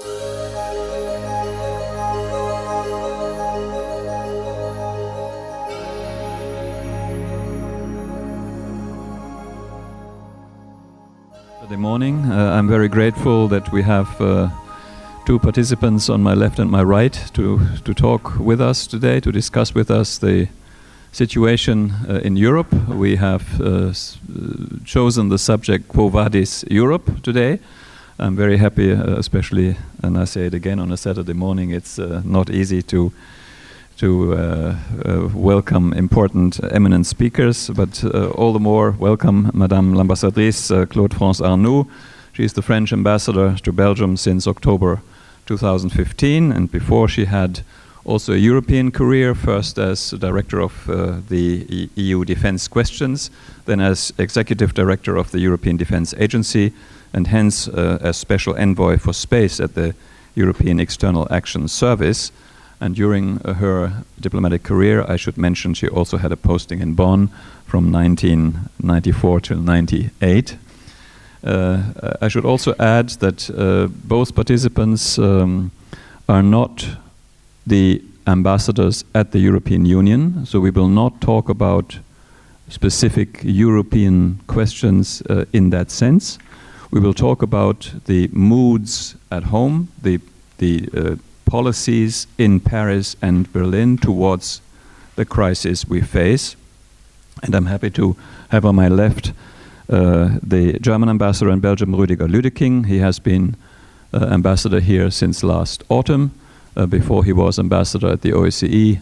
Good morning. I'm very grateful that we have two participants on my left and my right to talk with us today, to discuss with us the situation in Europe. We have chosen the subject Quo Vadis Europe today. I'm very happy, especially, and I say it again, on a Saturday morning, it's not easy to welcome important, eminent speakers, but all the more welcome Madame l'Ambassadrice Claude France Arnould. She is the French ambassador to Belgium since October 2015, and before she had also a European career, first as director of the EU Defence Questions, then as executive director of the European Defence Agency, and hence as special envoy for space at the European External Action Service. And during her diplomatic career, I should mention she also had a posting in Bonn from 1994 till 98. I should also add that both participants are not the ambassadors at the European Union, so we will not talk about specific European questions in that sense. We will talk about the moods at home, the policies in Paris and Berlin towards the crisis we face. And I'm happy to have on my left the German ambassador in Belgium, Rüdiger Lüdeking. He has been ambassador here since last autumn. Before he was ambassador at the OSCE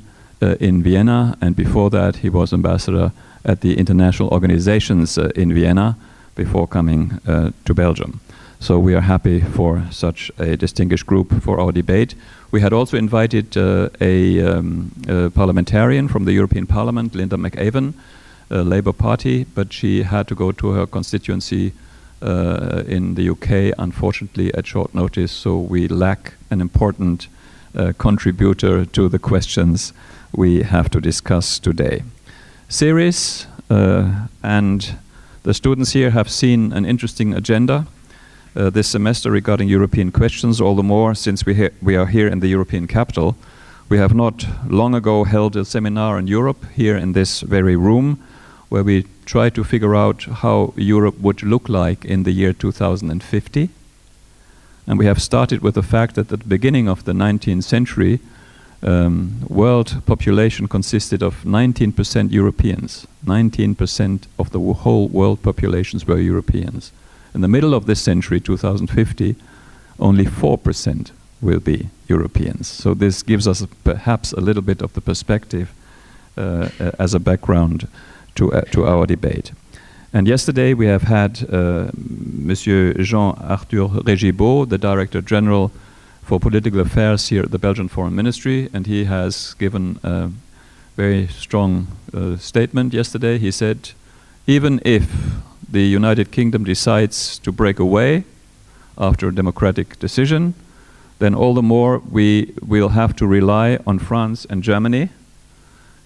in Vienna, and before that he was ambassador at the international organizations in Vienna before coming to Belgium. So we are happy for such a distinguished group for our debate. We had also invited a parliamentarian from the European Parliament, Linda McAvan, Labour Party, but she had to go to her constituency in the UK, unfortunately, at short notice, so we lack an important contributor to the questions we have to discuss today. CERIS and the students here have seen an interesting agenda this semester regarding European questions, all the more since we are here in the European capital. We have not long ago held a seminar on Europe here in this very room, where we try to figure out how Europe would look like in the year 2050. And we have started with the fact that at the beginning of the 19th century, world population consisted of 19% Europeans. 19% of the whole world populations were Europeans. In the middle of this century, 2050, only 4% will be Europeans. So this gives us perhaps a little bit of the perspective as a background to our debate. And yesterday we have had Monsieur Jean-Arthur Régibaud, the Director General for Political Affairs here at the Belgian Foreign Ministry, and he has given a very strong statement yesterday. He said, even if the United Kingdom decides to break away after a democratic decision, then all the more we will have to rely on France and Germany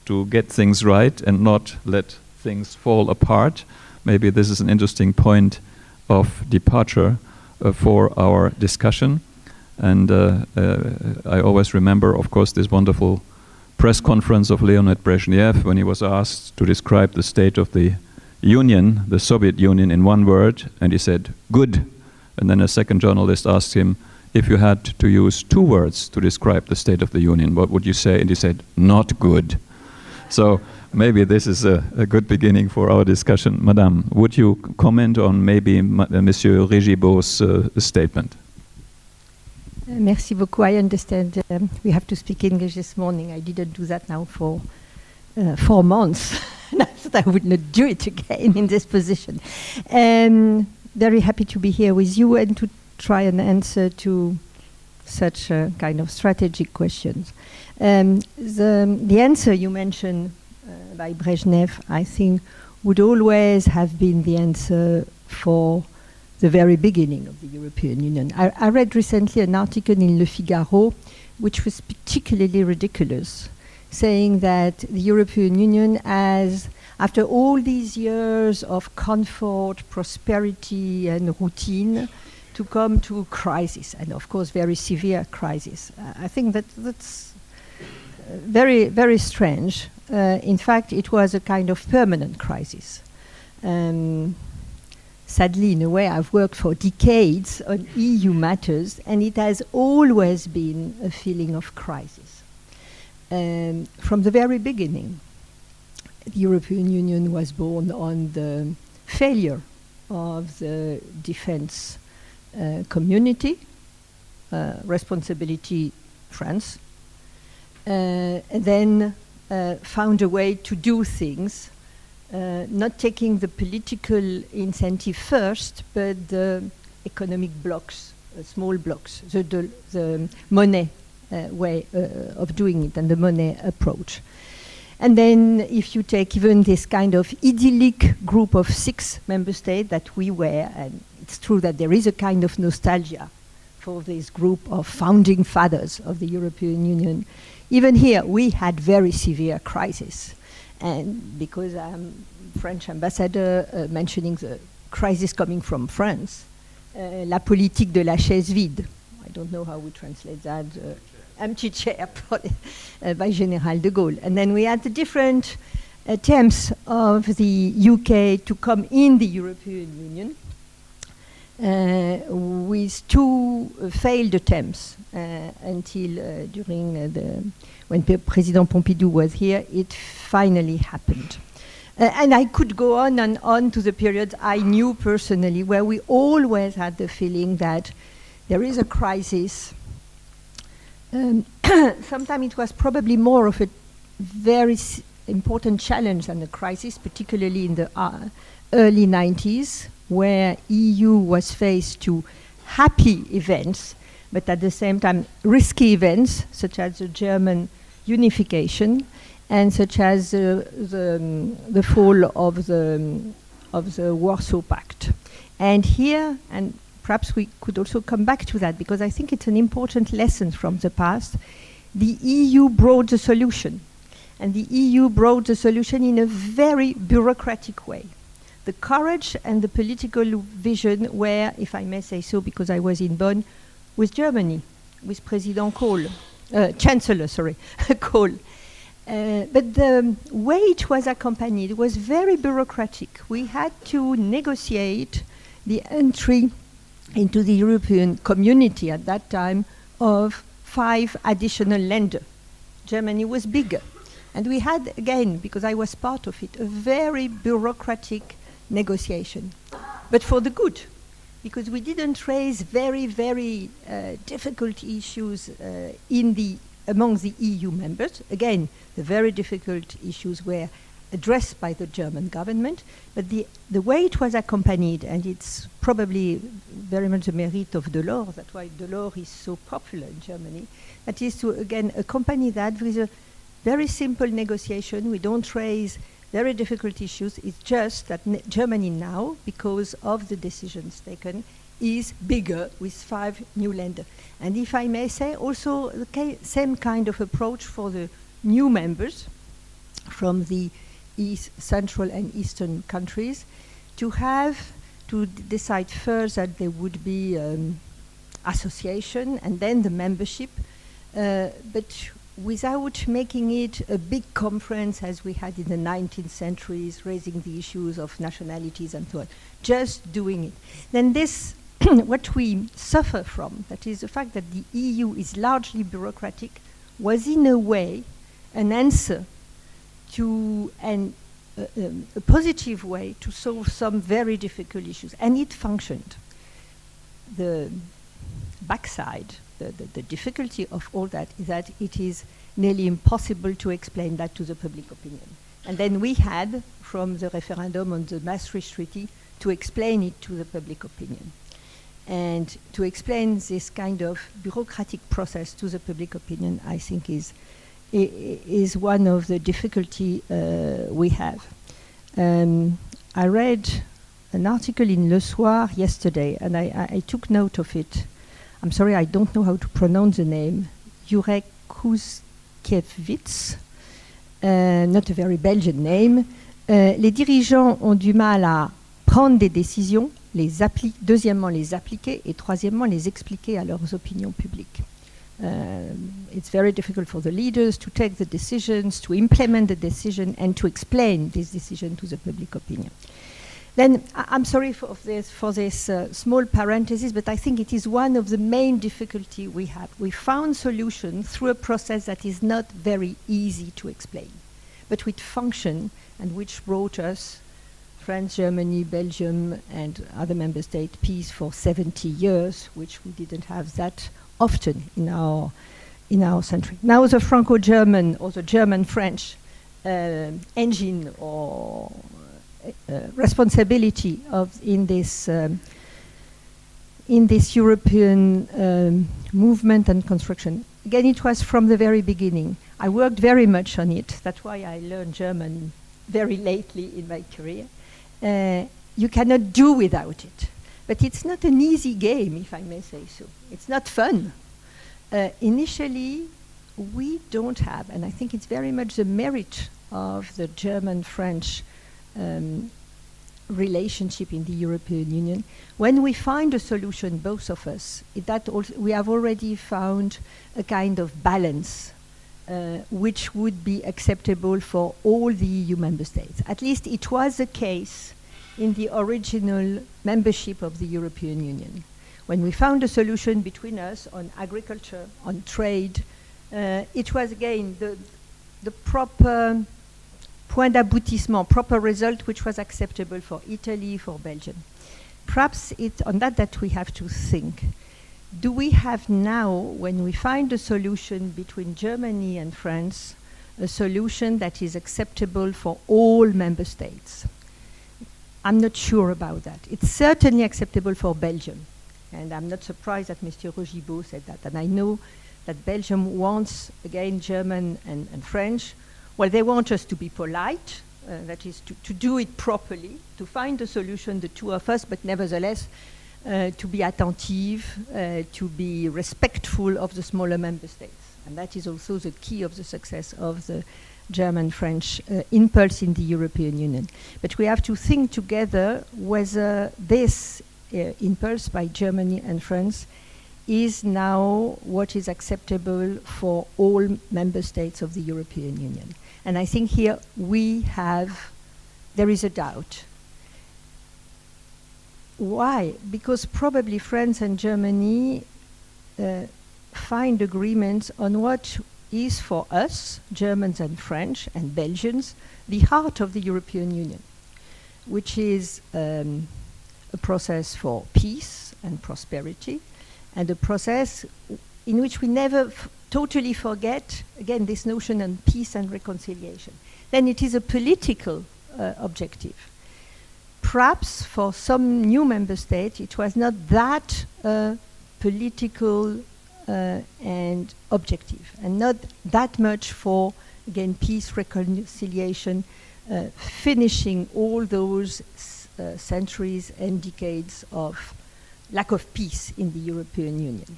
to get things right and not let things fall apart. Maybe this is an interesting point of departure for our discussion. And I always remember, of course, this wonderful press conference of Leonid Brezhnev when he was asked to describe the state of the Union, the Soviet Union, in one word, and he said, good. And then a second journalist asked him, if you had to use two words to describe the state of the Union, what would you say? And he said, not good. So maybe this is a good beginning for our discussion. Madame, would you comment on maybe Monsieur Régibaud's statement? Merci beaucoup. I understand we have to speak English this morning. I didn't do that now for 4 months. I thought I would not do it again in this position. Very happy to be here with you and to try and answer to such kind of strategic questions. The answer you mentioned by Brezhnev, I think, would always have been the answer for the very beginning of the European Union. I read recently an article in Le Figaro which was particularly ridiculous, saying that the European Union has, after all these years of comfort, prosperity and routine, to come to crisis, and of course very severe crisis. I think that's very, very strange. In fact, it was a kind of permanent crisis. Sadly, in a way, I've worked for decades on EU matters, and it has always been a feeling of crisis. From the very beginning, the European Union was born on the failure of the defense community, responsibility France, and then found a way to do things, not taking the political incentive first, but the economic blocks, small blocks, the money way of doing it, and the money approach. And then if you take even this kind of idyllic group of 6 member states that we were, and it's true that there is a kind of nostalgia for this group of founding fathers of the European Union, even here we had very severe crisis. And because I'm French ambassador mentioning the crisis coming from France, la politique de la chaise vide, I don't know how we translate that, empty chair by General de Gaulle. And then we had the different attempts of the UK to come in the European Union with 2 failed attempts until during when President Pompidou was here, it finally happened. And I could go on and on to the periods I knew personally where we always had the feeling that there is a crisis. Sometimes it was probably more of a very important challenge than a crisis, particularly in the early 90s, where EU was faced to happy events, but at the same time risky events, such as the German unification, and such as the fall of the Warsaw Pact. And here, and perhaps we could also come back to that, because I think it's an important lesson from the past. The EU brought the solution, and the EU brought the solution in a very bureaucratic way. The courage and the political vision were, if I may say so, because I was in Bonn, with Germany, with President Kohl, Chancellor, sorry, Kohl. But the way it was accompanied was very bureaucratic. We had to negotiate the entry into the European community at that time of 5 additional lenders. Germany was bigger. And we had, again, because I was part of it, a very bureaucratic negotiation. But for the good, because we didn't raise very, very difficult issues among the EU members. Again, the very difficult issues were addressed by the German government, but the way it was accompanied, and it's probably very much the merit of Delors, that's why Delors is so popular in Germany, that is to, again, accompany that with a very simple negotiation. We don't raise very difficult issues. It's just that Germany now, because of the decisions taken, is bigger with 5 new lenders. And if I may say, also the same kind of approach for the new members from the Central and Eastern countries, to decide first that there would be association and then the membership, but without making it a big conference as we had in the 19th centuries, raising the issues of nationalities and so on, just doing it. Then this, what we suffer from, that is the fact that the EU is largely bureaucratic, was in a way an answer to a positive way to solve some very difficult issues, and it functioned. The backside, the difficulty of all that is that it is nearly impossible to explain that to the public opinion. And then we had, from the referendum on the Maastricht Treaty, to explain it to the public opinion. And to explain this kind of bureaucratic process to the public opinion, I think is one of the difficulty we have. I read an article in Le Soir yesterday, and I took note of it. I'm sorry, I don't know how to pronounce the name. Jurek Kuskiewicz, not a very Belgian name. Les dirigeants ont du mal à prendre des décisions, deuxièmement, les appliquer, et troisièmement, les expliquer à leurs opinions publiques. It's very difficult for the leaders to take the decisions, to implement the decision, and to explain this decision to the public opinion. Then, I'm sorry for this small parenthesis, but I think it is one of the main difficulties we have. We found solutions through a process that is not very easy to explain, but which function and which brought us, France, Germany, Belgium, and other member states, peace for 70 years, which we didn't have that often in our century. Now the Franco-German or the German-French engine or responsibility in this European movement and construction. Again, it was from the very beginning. I worked very much on it. That's why I learned German very lately in my career. You cannot do without it. But it's not an easy game, if I may say so. It's not fun. Initially, we don't have, and I think it's very much the merit of the German-French relationship in the European Union. When we find a solution, both of us, we have already found a kind of balance which would be acceptable for all the EU member states. At least it was the case in the original membership of the European Union. When we found a solution between us on agriculture, on trade, it was again the proper point d'aboutissement, proper result which was acceptable for Italy, for Belgium. Perhaps it's on that we have to think. Do we have now, when we find a solution between Germany and France, a solution that is acceptable for all member states? I'm not sure about that. It's certainly acceptable for Belgium. And I'm not surprised that Mr. Rogibaud said that. And I know that Belgium wants, again, German and French. Well, they want us to be polite, that is to do it properly, to find a solution, the two of us, but nevertheless, to be attentive, to be respectful of the smaller member states. And that is also the key of the success of the German-French impulse in the European Union. But we have to think together whether this impulse by Germany and France is now what is acceptable for all member states of the European Union. And I think here there is a doubt. Why? Because probably France and Germany find agreements on what is for us, Germans and French and Belgians, the heart of the European Union, which is a process for peace and prosperity, and a process in which we never totally forget, again, this notion of peace and reconciliation. Then it is a political objective. Perhaps for some new member states, it was not that political and objective, and not that much for, again, peace, reconciliation, finishing all those centuries and decades of lack of peace in the European Union.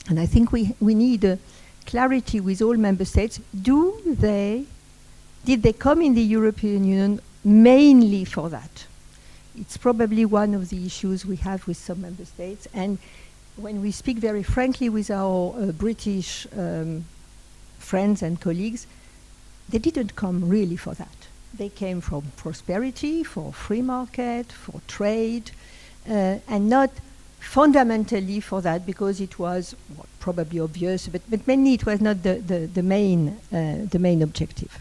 And I think we need clarity with all member states. Did they come in the European Union mainly for that? It's probably one of the issues we have with some member states. And when we speak very frankly with our British friends and colleagues, they didn't come really for that. They came from prosperity, for free market, for trade, and not fundamentally for that, because it was probably obvious, but mainly it was not the main objective.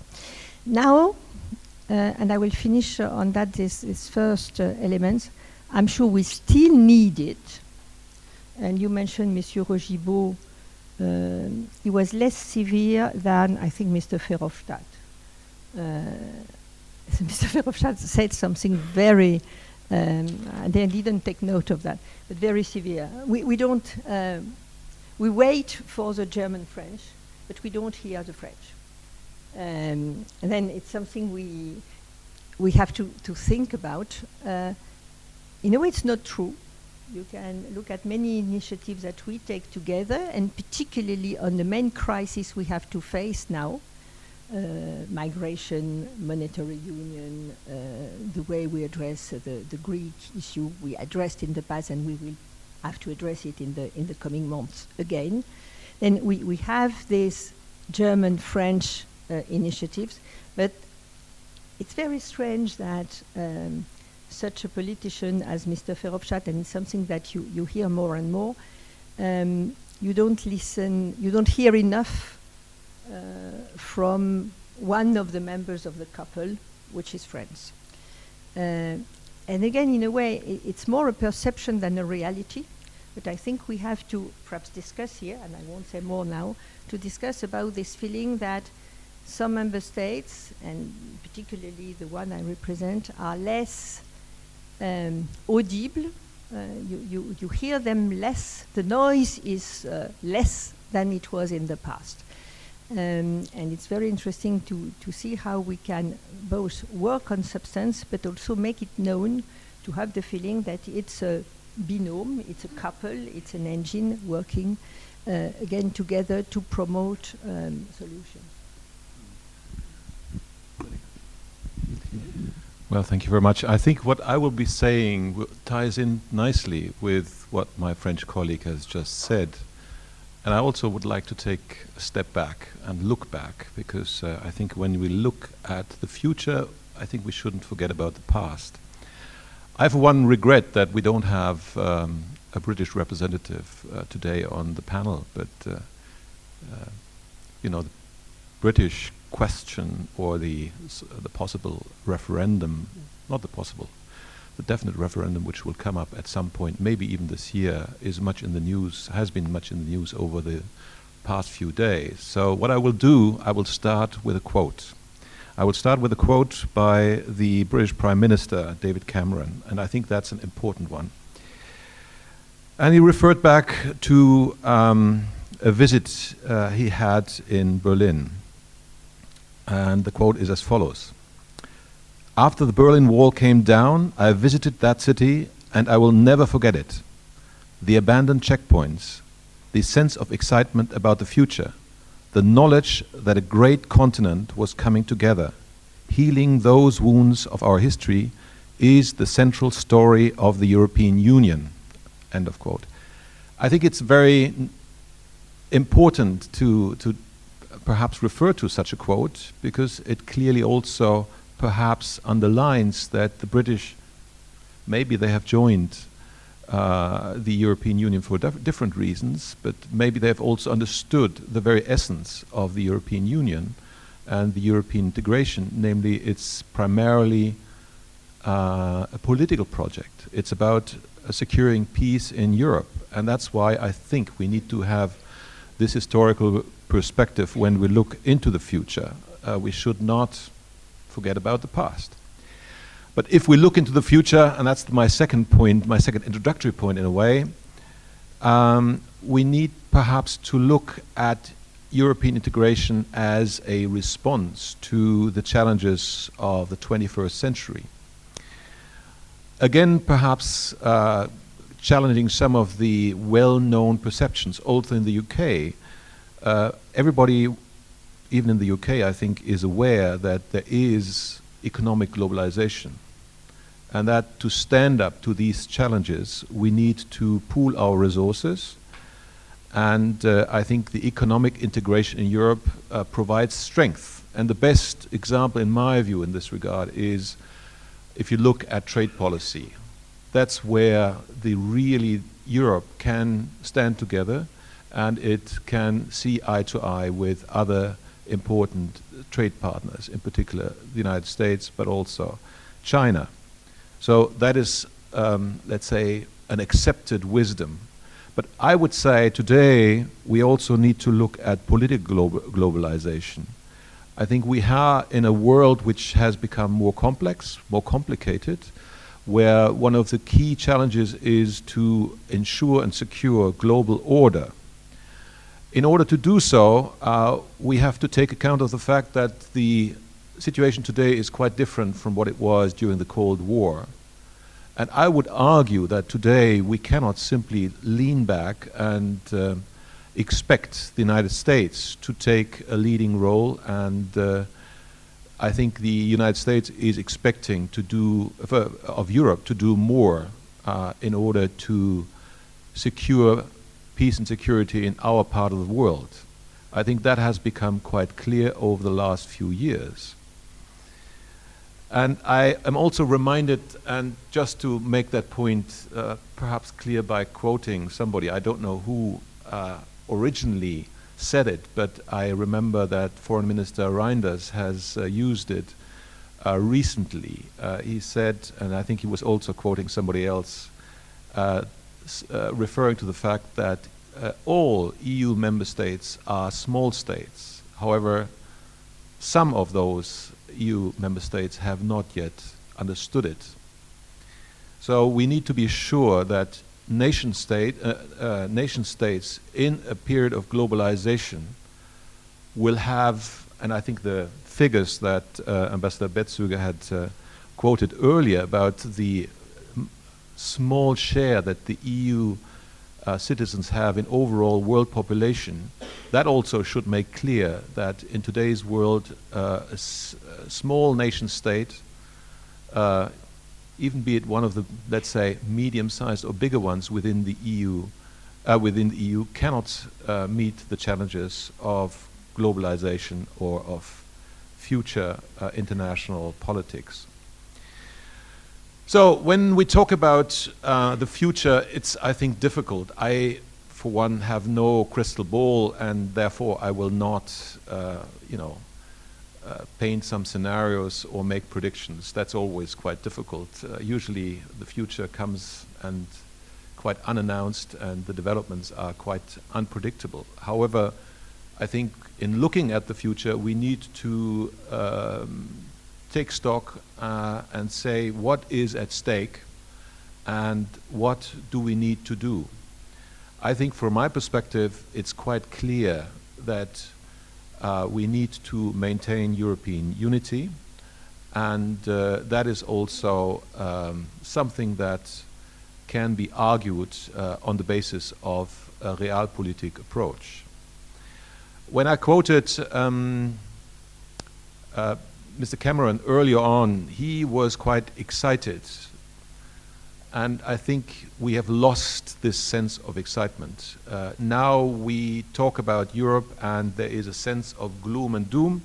Now, and I will finish on that, this first elements, I'm sure we still need it. And you mentioned Monsieur Rogibaud, he was less severe than, I think, Mr. Verhofstadt. Mr. Verhofstadt said something very, they didn't take note of that, but very severe. We wait for the German-French, but we don't hear the French. And then it's something we have to think about. In a way, it's not true. You can look at many initiatives that we take together, and particularly on the main crisis we have to face now, migration, monetary union, the way we address the Greek issue we addressed in the past, and we will have to address it in the coming months again. Then we have these German-French initiatives, but it's very strange that such a politician as Mr. Verhofstadt, and it's something that you hear more and more, you don't listen, you don't hear enough from one of the members of the couple, which is France. And again, in a way, it's more a perception than a reality, but I think we have to perhaps discuss here, and I won't say more now, to discuss about this feeling that some member states, and particularly the one I represent, are less audible. You hear them less. The noise is less than it was in the past. And it's very interesting to see how we can both work on substance, but also make it known, to have the feeling that it's a binôme, it's a couple, it's an engine working again together to promote solutions. Well, thank you very much. I think what I will be saying ties in nicely with what my French colleague has just said. And I also would like to take a step back and look back, because I think when we look at the future, I think we shouldn't forget about the past. I have one regret that we don't have a British representative today on the panel, but you know, the British question, or the possible referendum, not the possible, the definite referendum which will come up at some point, maybe even this year, is much in the news, has been much in the news over the past few days. So what I will do, I will start with a quote. I will start with a quote by the British Prime Minister, David Cameron, and I think that's an important one. And he referred back to a visit he had in Berlin. And the quote is as follows: "After the Berlin Wall came down, I visited that city, and I will never forget it. The abandoned checkpoints, the sense of excitement about the future, the knowledge that a great continent was coming together, healing those wounds of our history, is the central story of the European Union." End of quote. I think it's very important to perhaps refer to such a quote, because it clearly also perhaps underlines that the British, maybe they have joined the European Union for different reasons, but maybe they have also understood the very essence of the European Union and the European integration, namely it's primarily a political project. It's about securing peace in Europe, and that's why I think we need to have this historical perspective when we look into the future. We should not forget about the past. But if we look into the future, and that's my second point, my second introductory point in a way, we need perhaps to look at European integration as a response to the challenges of the 21st century. Again, perhaps challenging some of the well-known perceptions, also in the UK. Everybody, even in the UK, I think, is aware that there is economic globalization, and that to stand up to these challenges, we need to pool our resources. And I think the economic integration in Europe provides strength. And the best example, in my view, in this regard is if you look at trade policy. That's where really Europe can stand together, and it can see eye to eye with other important trade partners, in particular the United States, but also China. So that is, let's say, an accepted wisdom. But I would say today we also need to look at political globalization. I think we are in a world which has become more complex, more complicated, where one of the key challenges is to ensure and secure global order. In order to do so, we have to take account of the fact that the situation today is quite different from what it was during the Cold War. And I would argue that today we cannot simply lean back and expect the United States to take a leading role, and I think the United States is expecting to do, of Europe, to do more in order to secure peace and security in our part of the world. I think that has become quite clear over the last few years. And I am also reminded, and just to make that point perhaps clear by quoting somebody, I don't know who originally said it, but I remember that Foreign Minister Reinhard has used it recently. He said, and I think he was also quoting somebody else, referring to the fact that all EU member states are small states. However, some of those EU member states have not yet understood it. So we need to be sure that nation states in a period of globalization will have, and I think the figures that Ambassador Betzuege had quoted earlier about the small share that the EU citizens have in overall world population, that also should make clear that in today's world, a small nation state, even be it one of the, let's say, medium-sized or bigger ones within the EU, cannot meet the challenges of globalization or of future international politics. So when we talk about the future, it's, I think, difficult. I, for one, have no crystal ball, and therefore I will not, paint some scenarios or make predictions. That's always quite difficult. Usually the future comes and quite unannounced, and the developments are quite unpredictable. However, I think in looking at the future, we need to take stock and say what is at stake and what do we need to do. I think from my perspective, it's quite clear that we need to maintain European unity, and that is also something that can be argued on the basis of a realpolitik approach. When I quoted Mr. Cameron earlier on, he was quite excited, and I think we have lost this sense of excitement. Now we talk about Europe and there is a sense of gloom and doom,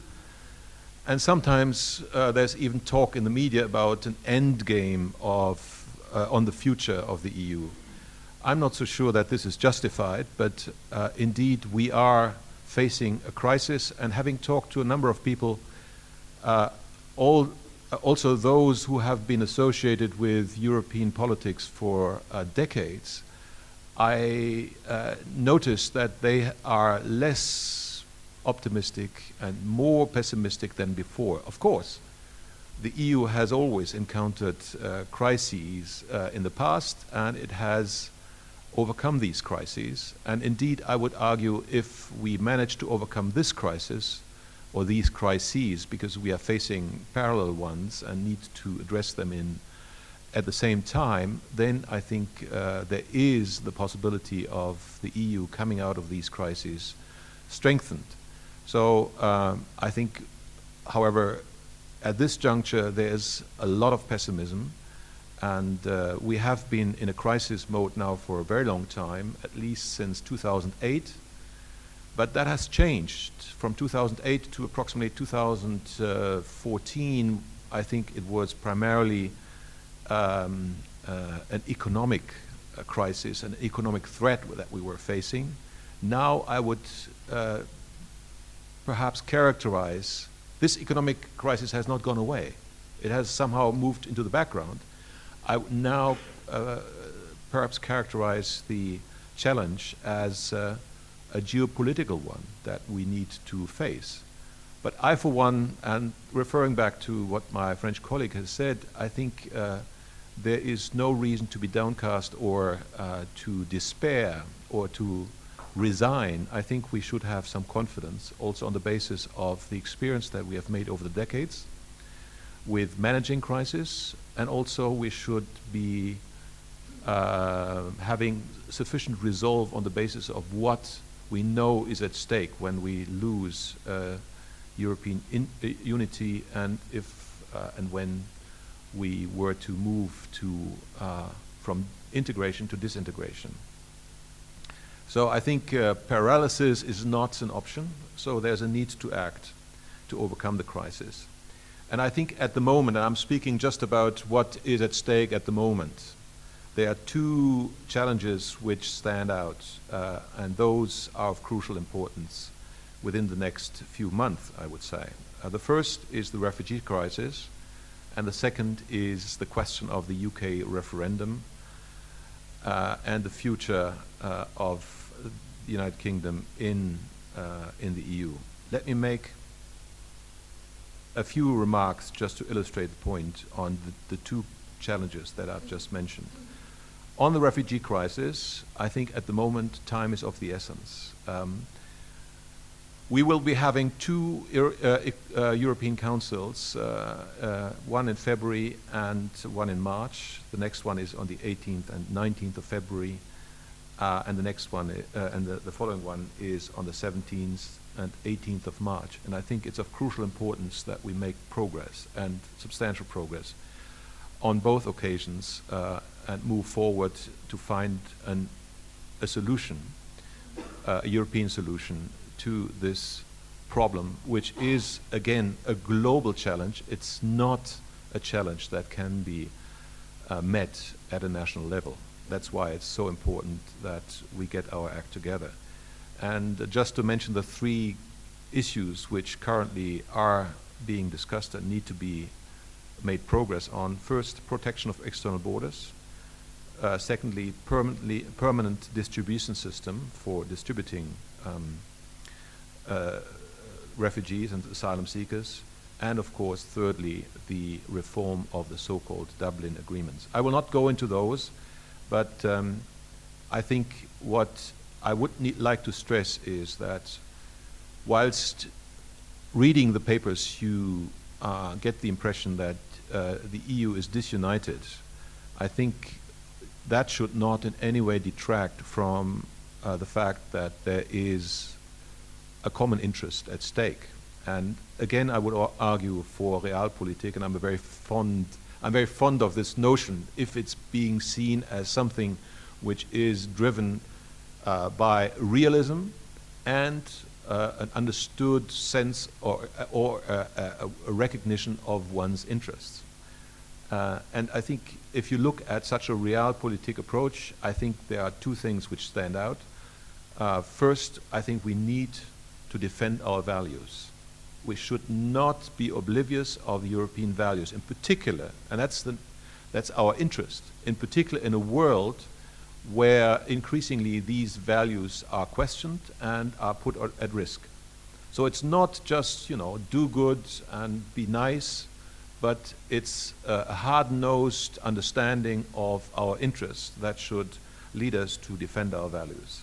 and sometimes there's even talk in the media about an end game of, on the future of the EU. I'm not so sure that this is justified, but indeed we are facing a crisis, and having talked to a number of people, also those who have been associated with European politics for decades, I noticed that they are less optimistic and more pessimistic than before. Of course, the EU has always encountered crises in the past, and it has overcome these crises. And indeed, I would argue, if we manage to overcome this crisis, or these crises, because we are facing parallel ones and need to address them at the same time, then I think there is the possibility of the EU coming out of these crises strengthened. So I think, however, at this juncture there's a lot of pessimism, and we have been in a crisis mode now for a very long time, at least since 2008. But that has changed. From 2008 to approximately 2014, I think it was primarily an economic crisis, an economic threat that we were facing. Now I would perhaps characterize, this economic crisis has not gone away. It has somehow moved into the background. I would now perhaps characterize the challenge as a geopolitical one that we need to face. But I, for one, and referring back to what my French colleague has said, I think there is no reason to be downcast or to despair or to resign. I think we should have some confidence, also on the basis of the experience that we have made over the decades with managing crisis, and also we should be having sufficient resolve on the basis of what we know is at stake when we lose European unity, and if and when we were to move to from integration to disintegration. So I think paralysis is not an option, so there's a need to act to overcome the crisis. And I think at the moment, and I'm speaking just about what is at stake at the moment, there are two challenges which stand out, and those are of crucial importance within the next few months, I would say. The first is the refugee crisis, and the second is the question of the UK referendum and the future of the United Kingdom in the EU. Let me make a few remarks just to illustrate the point on the two challenges that I've just mentioned. On the refugee crisis, I think at the moment time is of the essence. We will be having two European Councils, one in February and one in March. The next one is on the 18th and 19th of February, and the next one, and the following one is on the 17th and 18th of March. And I think it's of crucial importance that we make progress, and substantial progress, on both occasions, and move forward to find a solution, a European solution to this problem, which is, again, a global challenge. It's not a challenge that can be met at a national level. That's why it's so important that we get our act together. And just to mention the three issues which currently are being discussed and need to be made progress on. First, protection of external borders. Secondly, permanent distribution system for distributing refugees and asylum seekers. And of course, thirdly, the reform of the so-called Dublin agreements. I will not go into those, but I think what I would like to stress is that whilst reading the papers, you get the impression that the EU is disunited. I think that should not in any way detract from the fact that there is a common interest at stake. And again, I would argue for Realpolitik, and I'm very fond of this notion if it's being seen as something which is driven by realism and an understood sense or a recognition of one's interests. And I think if you look at such a Realpolitik approach, I think there are two things which stand out. First, I think we need to defend our values. We should not be oblivious of European values in particular, and that's our interest, in particular in a world where increasingly these values are questioned and are put at risk. So it's not just, do good and be nice, but it's a hard-nosed understanding of our interests that should lead us to defend our values.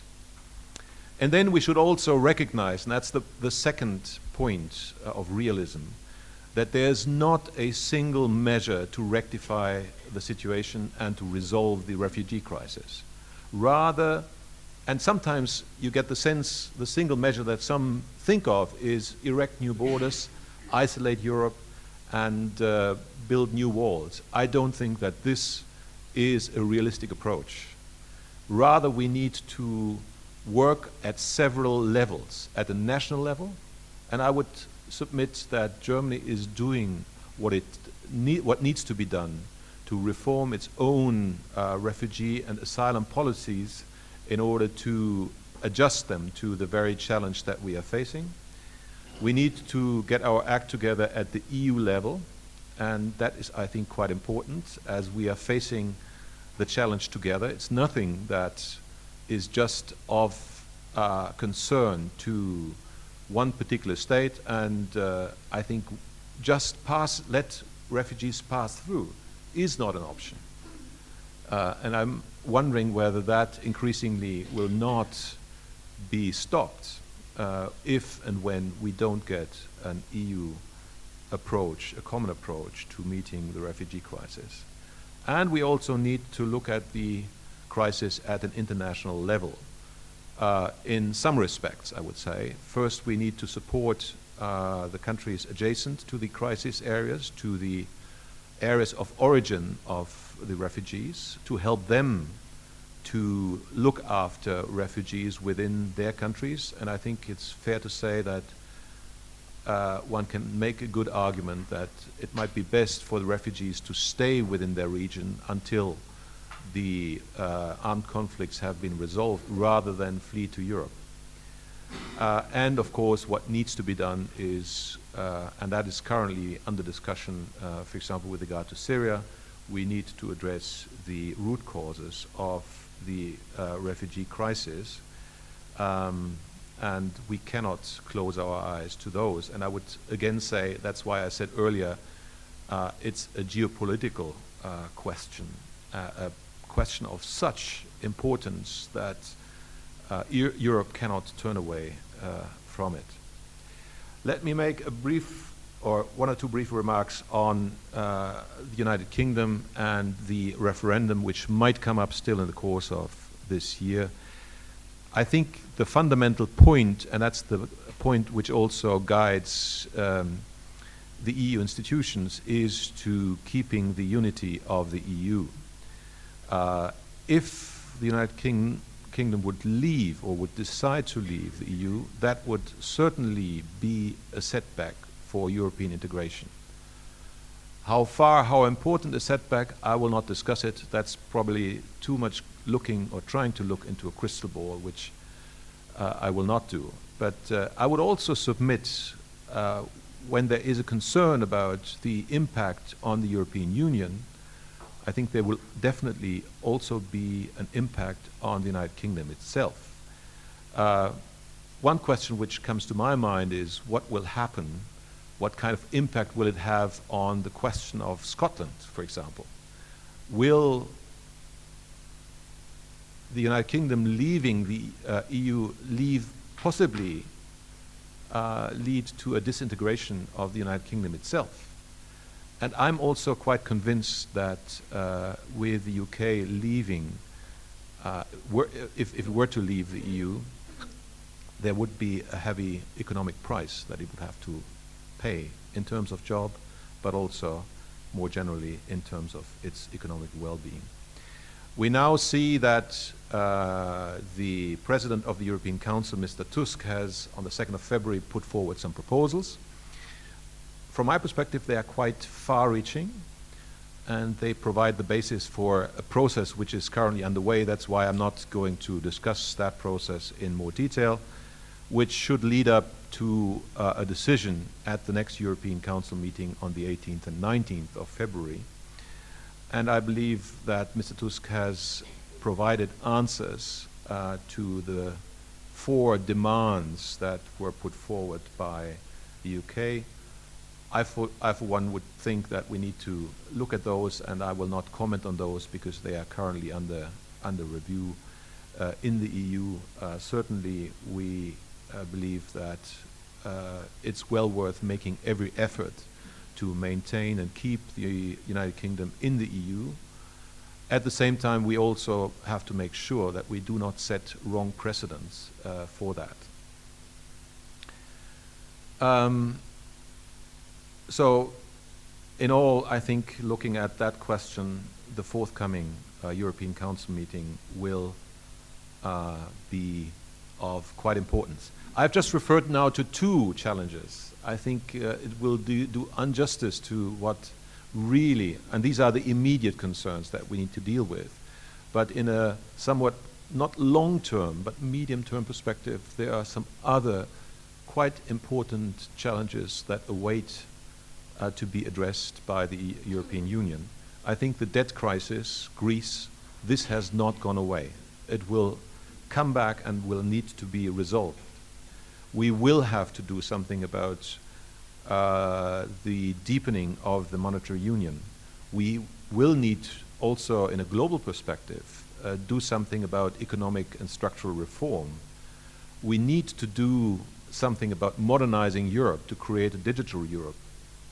And then we should also recognize, and that's the second point of realism, that there's not a single measure to rectify the situation and to resolve the refugee crisis. Rather, and sometimes you get the sense, the single measure that some think of is erect new borders, isolate Europe, and build new walls. I don't think that this is a realistic approach. Rather, we need to work at several levels. At the national level, and I would submit that Germany is doing what needs to be done to reform its own refugee and asylum policies in order to adjust them to the very challenge that we are facing. We need to get our act together at the EU level, and that is, I think, quite important as we are facing the challenge together. It's nothing that is just of concern to one particular state, and I think just let refugees pass through is not an option. And I'm wondering whether that increasingly will not be stopped if and when we don't get an EU approach, a common approach to meeting the refugee crisis. And we also need to look at the crisis at an international level. in some respects, I would say. First, we need to support the countries adjacent to the crisis areas, to the areas of origin of the refugees, to help them to look after refugees within their countries. And I think it's fair to say that one can make a good argument that it might be best for the refugees to stay within their region until the armed conflicts have been resolved, rather than flee to Europe. And of course, what needs to be done is, and that is currently under discussion, for example, with regard to Syria, we need to address the root causes of the refugee crisis, and we cannot close our eyes to those. And I would again say, that's why I said earlier, it's a geopolitical question, a question of such importance that Europe cannot turn away from it. Let me make a brief, or one or two brief remarks on the United Kingdom and the referendum which might come up still in the course of this year. I think the fundamental point, and that's the point which also guides the EU institutions, is to keeping the unity of the EU. If the United Kingdom would leave, or would decide to leave the EU, that would certainly be a setback for European integration. How far, how important a setback, I will not discuss it. That's probably too much looking or trying to look into a crystal ball, which I will not do. But I would also submit, when there is a concern about the impact on the European Union, I think there will definitely also be an impact on the United Kingdom itself. One question which comes to my mind is, what will happen? What kind of impact will it have on the question of Scotland, for example? Will the United Kingdom leaving the EU possibly lead to a disintegration of the United Kingdom itself? And I'm also quite convinced that with the UK leaving, if it were to leave the EU, there would be a heavy economic price that it would have to pay in terms of job, but also more generally in terms of its economic well-being. We now see that the President of the European Council, Mr. Tusk, has on the 2nd of February put forward some proposals. From my perspective, they are quite far-reaching, and they provide the basis for a process which is currently underway. That's why I'm not going to discuss that process in more detail, which should lead up to a decision at the next European Council meeting on the 18th and 19th of February. And I believe that Mr. Tusk has provided answers to the 4 demands that were put forward by the UK. I for one would think that we need to look at those, and I will not comment on those because they are currently under review in the EU. Certainly we believe that it's well worth making every effort to maintain and keep the United Kingdom in the EU. At the same time, we also have to make sure that we do not set wrong precedents for that. So, in all, I think looking at that question, the forthcoming European Council meeting will be of quite importance. I've just referred now to 2 challenges. I think it will do injustice to what really, and these are the immediate concerns that we need to deal with, but in a somewhat not long-term but medium-term perspective, there are some other quite important challenges that await to be addressed by the European Union. I think the debt crisis, Greece, this has not gone away. It will come back and will need to be resolved. We will have to do something about the deepening of the monetary union. We will need also, in a global perspective, do something about economic and structural reform. We need to do something about modernizing Europe to create a digital Europe.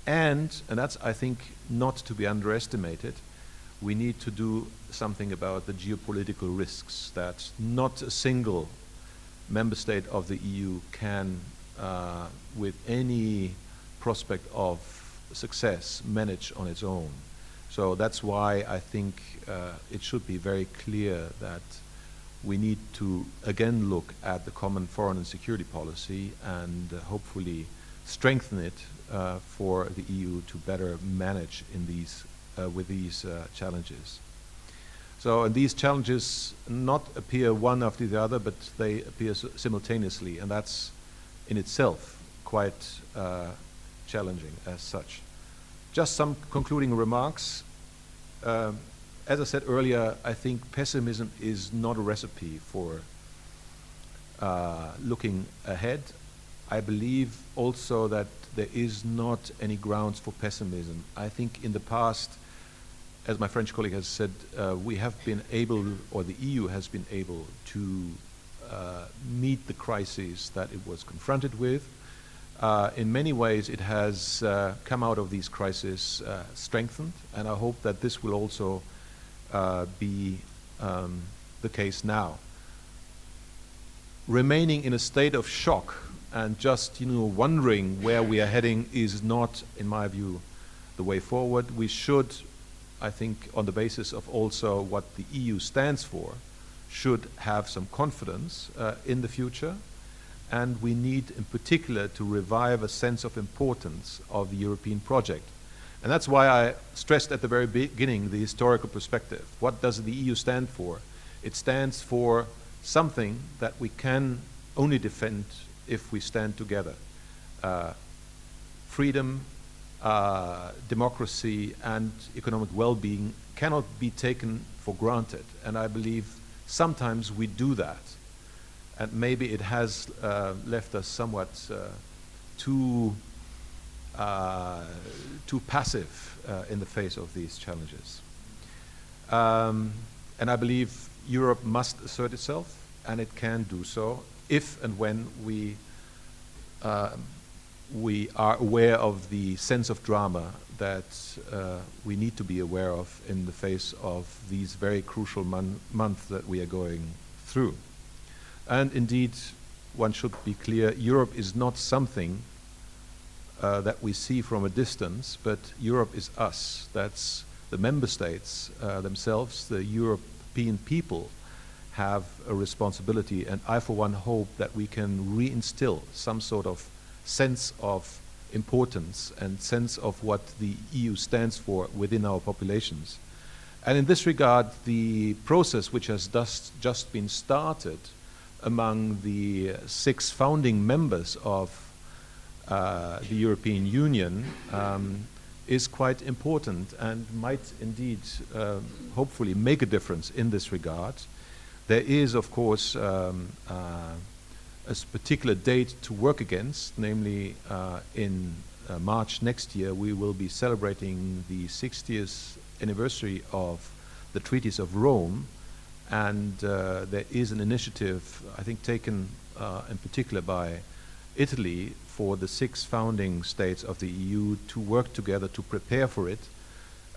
And that's, I think, not to be underestimated, we need to do something about the geopolitical risks that not a single member state of the EU can, with any prospect of success, manage on its own. So that's why I think it should be very clear that we need to again look at the common foreign and security policy and hopefully strengthen it for the EU to better manage in these with these challenges. So, and these challenges not appear one after the other, but they appear simultaneously, and that's in itself quite challenging as such. Just some concluding remarks. As I said earlier, I think pessimism is not a recipe for looking ahead. I believe also that there is not any grounds for pessimism. I think in the past, as my French colleague has said, we have been able, or the EU has been able to meet the crises that it was confronted with. In many ways, it has come out of these crises strengthened, and I hope that this will also be the case now. Remaining in a state of shock and just, wondering where we are heading is not, in my view, the way forward. We should, I think, on the basis of also what the EU stands for, should have some confidence in the future. And we need, in particular, to revive a sense of importance of the European project. And that's why I stressed at the very beginning the historical perspective. What does the EU stand for? It stands for something that we can only defend if we stand together. Freedom, democracy, and economic well-being cannot be taken for granted. And I believe sometimes we do that. And maybe it has left us somewhat too passive in the face of these challenges. And I believe Europe must assert itself, and it can do so if and when we are aware of the sense of drama that we need to be aware of in the face of these very crucial months that we are going through. And indeed, one should be clear, Europe is not something that we see from a distance, but Europe is us. That's the member states themselves, the European people have a responsibility, and I for one hope that we can reinstill some sort of sense of importance and sense of what the EU stands for within our populations. And in this regard, the process which has just been started among the 6 founding members of the European Union is quite important and might indeed hopefully make a difference in this regard. There is, of course, a particular date to work against, namely in March next year we will be celebrating the 60th anniversary of the Treaties of Rome. And there is an initiative, I think, taken in particular by Italy for the 6 founding states of the EU to work together to prepare for it,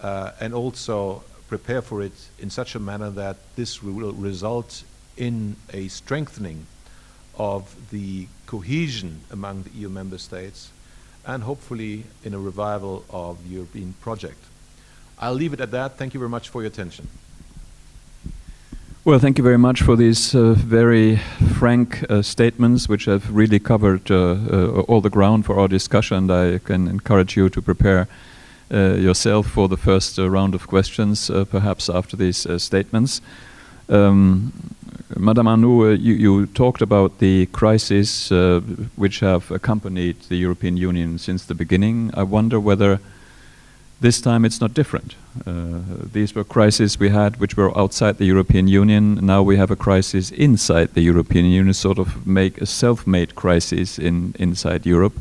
and also prepare for it in such a manner that this will result in a strengthening of the cohesion among the EU member states, and hopefully in a revival of the European project. I'll leave it at that. Thank you very much for your attention. Well, thank you very much for these very frank statements, which have really covered all the ground for our discussion. I can encourage you to prepare yourself for the first round of questions, perhaps after these statements. Madame Arnould, you talked about the crises which have accompanied the European Union since the beginning. I wonder whether this time it's not different. These were crises we had which were outside the European Union. Now we have a crisis inside the European Union, sort of make a self-made crisis inside Europe,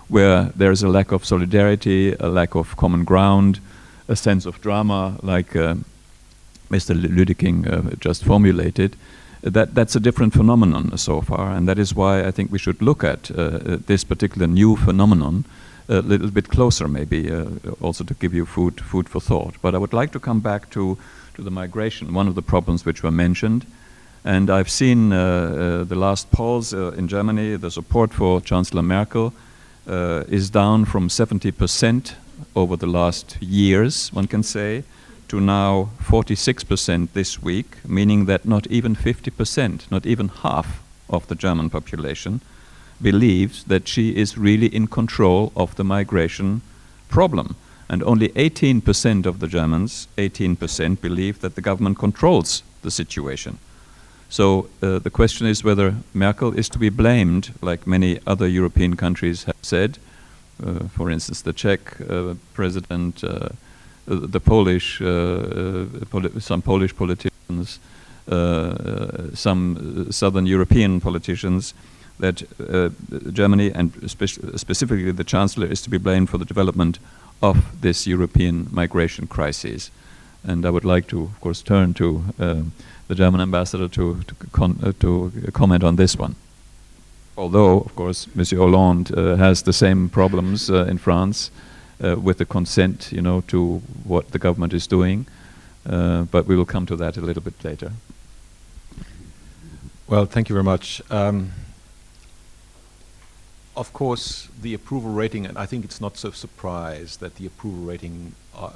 where there is a lack of solidarity, a lack of common ground, a sense of drama, like Mr. Lüdeking just formulated. That's a different phenomenon so far, and that is why I think we should look at this particular new phenomenon a little bit closer, maybe, also to give you food for thought. But I would like to come back to the migration, one of the problems which were mentioned. And I've seen the last polls in Germany. The support for Chancellor Merkel is down from 70% over the last years, one can say, to now 46% this week, meaning that not even 50%, not even half of the German population believes that she is really in control of the migration problem. And only 18% of the Germans, 18%, believe that the government controls the situation. So the question is whether Merkel is to be blamed, like many other European countries have said. For instance, the Czech president, the Polish, some Polish politicians, some Southern European politicians, that Germany and specifically the Chancellor is to be blamed for the development of this European migration crisis. And I would like to, of course, turn to the German ambassador to comment on this one. Although, of course, Monsieur Hollande has the same problems in France with the consent, you know, to what the government is doing. But we will come to that a little bit later. Well, thank you very much. Of course, the approval rating, and I think it's not so surprised that the approval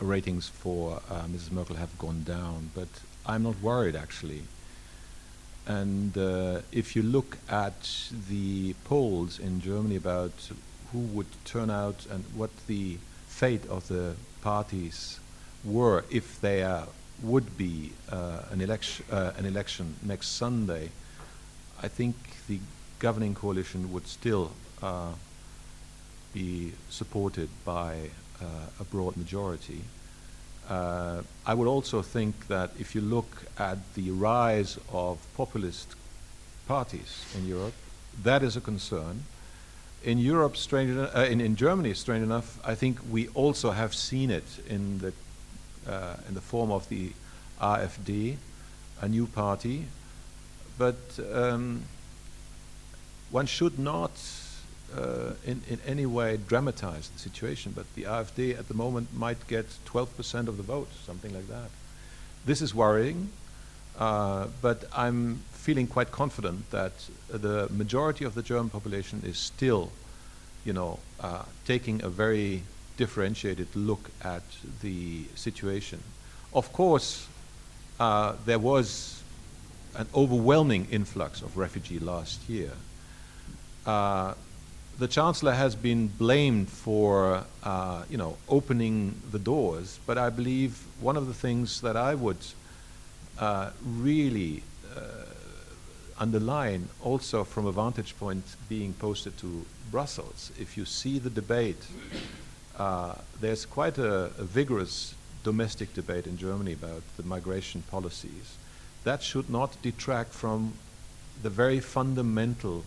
ratings for Mrs. Merkel have gone down, but I'm not worried actually. And if you look at the polls in Germany about who would turn out and what the fate of the parties were if there would be an election next Sunday, I think the governing coalition would still be supported by a broad majority. I would also think that if you look at the rise of populist parties in Europe, that is a concern. In Europe, in Germany, strange enough, I think we also have seen it in the form of the AfD, a new party. But one should not in any way dramatize the situation, but the AfD at the moment might get 12% of the vote, something like that. This is worrying, but I'm feeling quite confident that the majority of the German population is still, you know, taking a very differentiated look at the situation. Of course, there was an overwhelming influx of refugees last year. The Chancellor has been blamed for, you know, opening the doors, but I believe one of the things that I would really underline, also from a vantage point being posted to Brussels, if you see the debate, there's quite a vigorous domestic debate in Germany about the migration policies. That should not detract from the very fundamental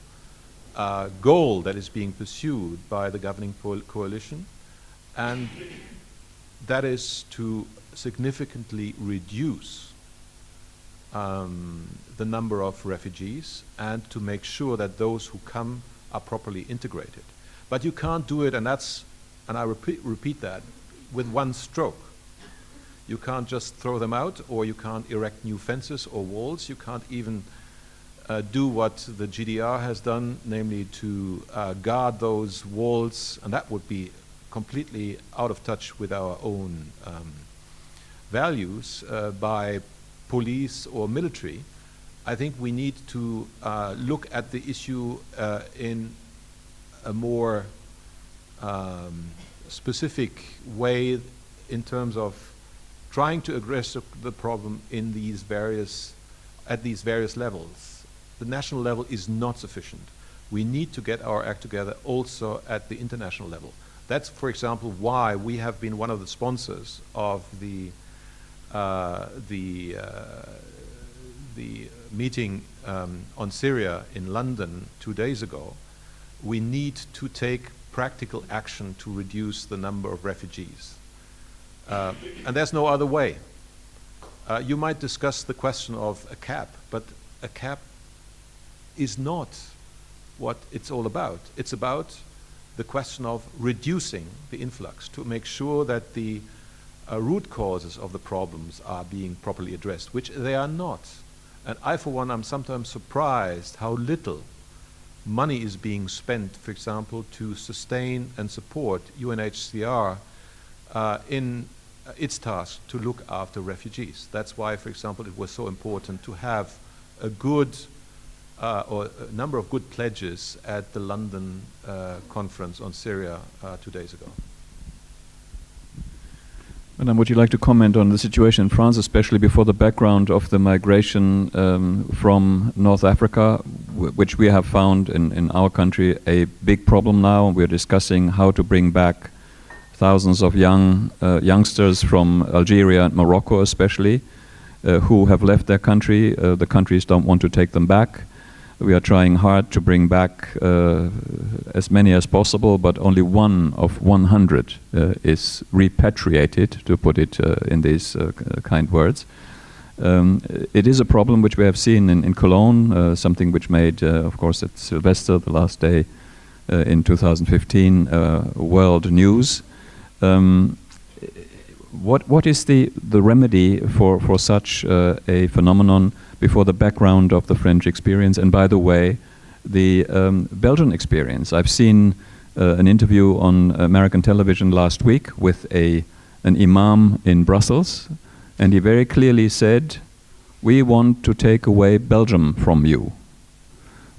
goal that is being pursued by the governing coalition, and that is to significantly reduce the number of refugees and to make sure that those who come are properly integrated. But you can't do it, and I repeat that, with one stroke. You can't just throw them out, or you can't erect new fences or walls. You can't even do what the GDR has done, namely to guard those walls, and that would be completely out of touch with our own values, by police or military. I think we need to look at the issue in a more specific way in terms of trying to address the problem in at these various levels. The national level is not sufficient. We need to get our act together also at the international level. That's, for example, why we have been one of the sponsors of the meeting on Syria in London 2 days ago. We need to take practical action to reduce the number of refugees. And there's no other way. You might discuss the question of a cap, but a cap is not what it's all about. It's about the question of reducing the influx to make sure that the root causes of the problems are being properly addressed, which they are not. And I, for one, am sometimes surprised how little money is being spent, for example, to sustain and support UNHCR in its task to look after refugees. That's why, for example, it was so important to have a good or a number of good pledges at the London conference on Syria 2 days ago. Madame, would you like to comment on the situation in France, especially before the background of the migration from North Africa, which we have found in our country a big problem now, and we're discussing how to bring back thousands of youngsters from Algeria and Morocco especially, who have left their country. The countries don't want to take them back. We are trying hard to bring back as many as possible, but only 1 of 100 is repatriated, to put it in these kind words. It is a problem which we have seen in Cologne, something which made, of course, at Sylvester, the last day in 2015, world news. What is the remedy for such a phenomenon before the background of the French experience? And by the way, the Belgian experience. I've seen an interview on American television last week with an imam in Brussels, and he very clearly said, "We want to take away Belgium from you.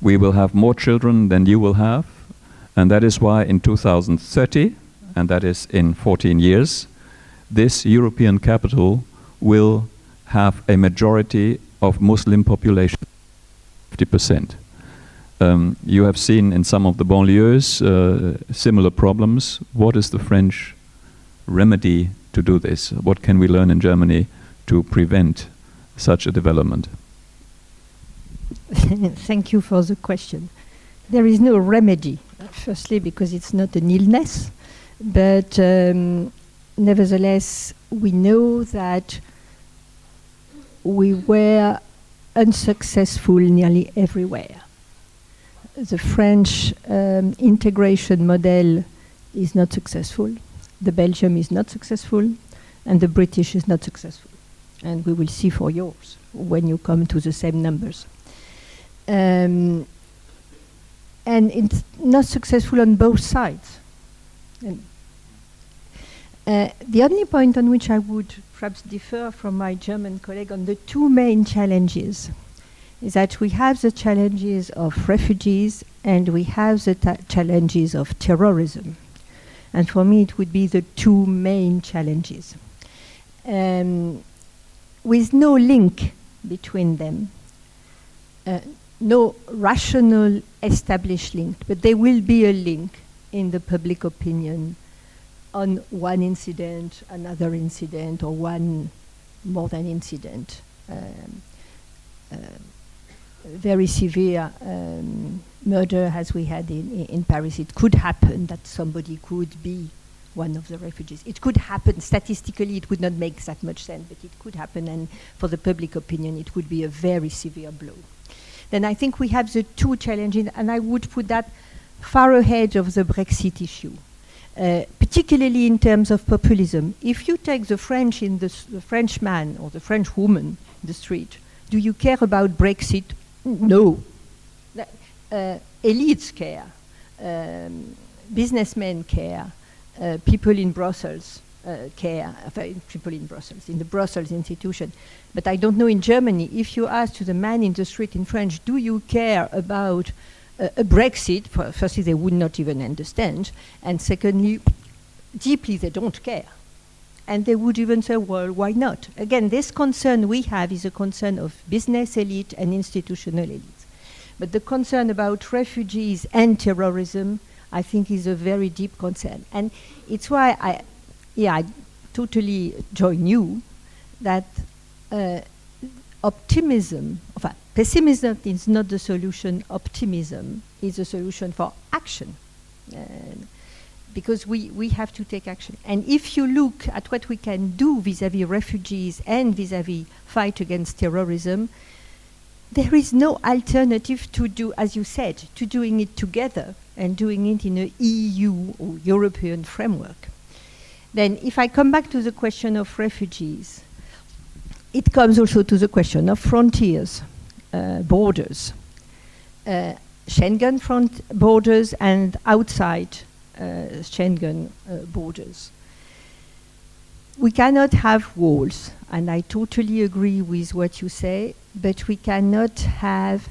We will have more children than you will have, and that is why in 2030, and that is in 14 years, this European capital will have a majority of Muslim population, 50%. You have seen in some of the banlieues similar problems. What is the French remedy to do this? What can we learn in Germany to prevent such a development? Thank you for the question. There is no remedy, firstly because it's not an illness, but nevertheless we know that we were unsuccessful nearly everywhere. The French integration model is not successful, the Belgium is not successful, and the British is not successful. And we will see for yours when you come to the same numbers. And it's not successful on both sides. And the only point on which I would perhaps differ from my German colleague on the 2 main challenges is that we have the challenges of refugees and we have the challenges of terrorism. And for me, it would be the 2 main challenges. With no link between them, no rational established link, but there will be a link in the public opinion on one incident, another incident, or one more than incident. Very severe murder as we had in Paris. It could happen that somebody could be one of the refugees. It could happen. Statistically, it would not make that much sense, but it could happen, and for the public opinion, it would be a very severe blow. Then I think we have the 2 challenges, and I would put that far ahead of the Brexit issue. Particularly in terms of populism. If you take the French in the French man or the French woman in the street, do you care about Brexit? No. Elites care, businessmen care, people in Brussels care, people in Brussels, in the Brussels institution. But I don't know in Germany, if you ask to the man in the street in French, do you care about a Brexit? Firstly, they would not even understand, and secondly, deeply they don't care. And they would even say, well, why not? Again, this concern we have is a concern of business elite and institutional elite. But the concern about refugees and terrorism, I think, is a very deep concern. And it's why I totally join you that optimism, pessimism is not the solution, optimism is a solution for action. Because we have to take action. And if you look at what we can do vis-à-vis refugees and vis-à-vis fight against terrorism, there is no alternative to do, as you said, to doing it together and doing it in an EU or European framework. Then if I come back to the question of refugees, it comes also to the question of frontiers. borders, Schengen front borders and outside Schengen borders. We cannot have walls, and I totally agree with what you say, but we cannot have,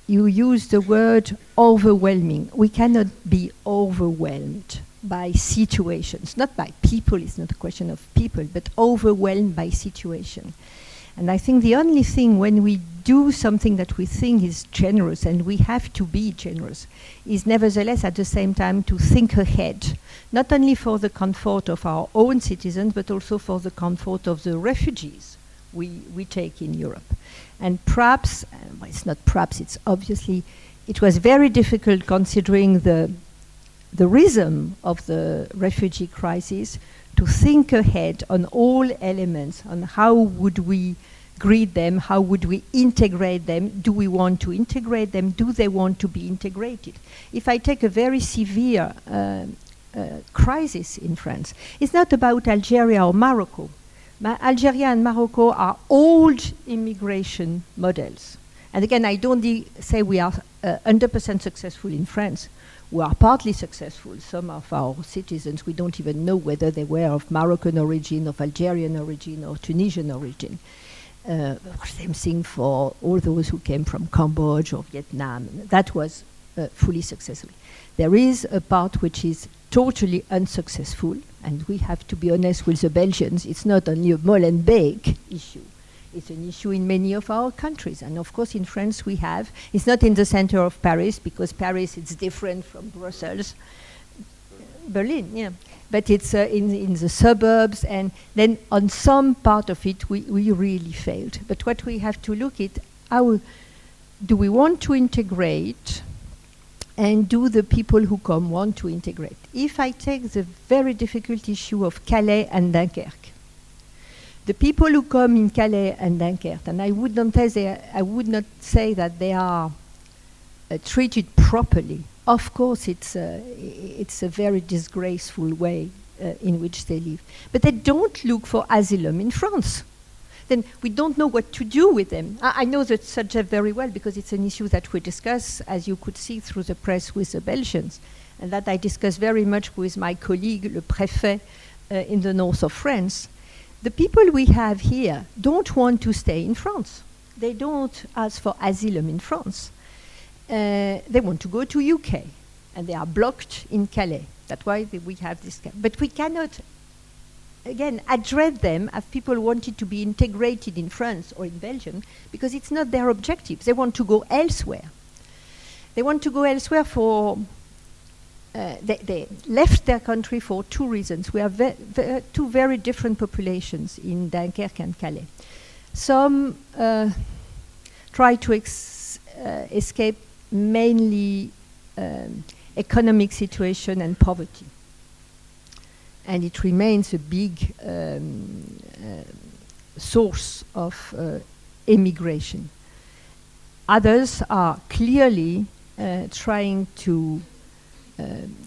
you use the word overwhelming. We cannot be overwhelmed by situations, not by people, it's not a question of people, but overwhelmed by situation. And I think the only thing when we do something that we think is generous, and we have to be generous, is nevertheless at the same time to think ahead, not only for the comfort of our own citizens, but also for the comfort of the refugees we take in Europe. And perhaps, well, it's not perhaps, it's obviously, it was very difficult considering the rhythm of the refugee crisis to think ahead on all elements, on how would we greet them, how would we integrate them, do we want to integrate them, do they want to be integrated? If I take a very severe crisis in France, it's not about Algeria or Morocco. Algeria and Morocco are old immigration models. And again, I don't say we are 100% successful in France. We are partly successful. Some of our citizens, we don't even know whether they were of Moroccan origin, of Algerian origin, or Tunisian origin. Same thing for all those who came from Cambodia or Vietnam. That was fully successful. There is a part which is totally unsuccessful, and we have to be honest with the Belgians. It's not only a Molenbeek issue. It's an issue in many of our countries. And of course in France we have, it's not in the center of Paris, because Paris is different from Brussels. Berlin, yeah. But it's in the suburbs, and then on some part of it we really failed. But what we have to look at, how do we want to integrate, and do the people who come want to integrate? If I take the very difficult issue of Calais and Dunkirk, the people who come in Calais and Dunkirk, and I would not say that they are treated properly. Of course, it's a very disgraceful way in which they live. But they don't look for asylum in France. Then we don't know what to do with them. I know that subject very well, because it's an issue that we discuss, as you could see through the press, with the Belgians, and that I discuss very much with my colleague, le préfet, in the north of France. The people we have here don't want to stay in France. They don't ask for asylum in France. They want to go to UK, and they are blocked in Calais. That's why we have this. But we cannot, again, address them as people wanted to be integrated in France or in Belgium, because it's not their objective. They want to go elsewhere. They want to go elsewhere for, they left their country for two reasons. We have two very different populations in Dunkirk and Calais. Some try to escape mainly economic situation and poverty. And it remains a big source of immigration. Others are clearly trying to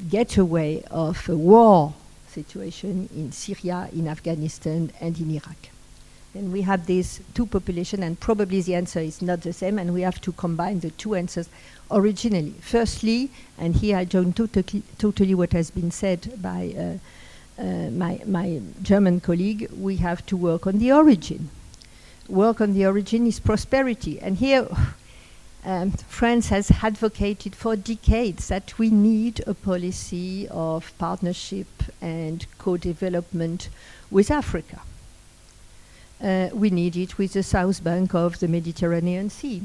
get away of a war situation in Syria, in Afghanistan, and in Iraq. Then we have these two populations, and probably the answer is not the same, and we have to combine the two answers originally. Firstly, and here I join totally what has been said by my German colleague, we have to work on the origin. Work on the origin is prosperity. And here France has advocated for decades that we need a policy of partnership and co-development with Africa. We need it with the south bank of the Mediterranean Sea.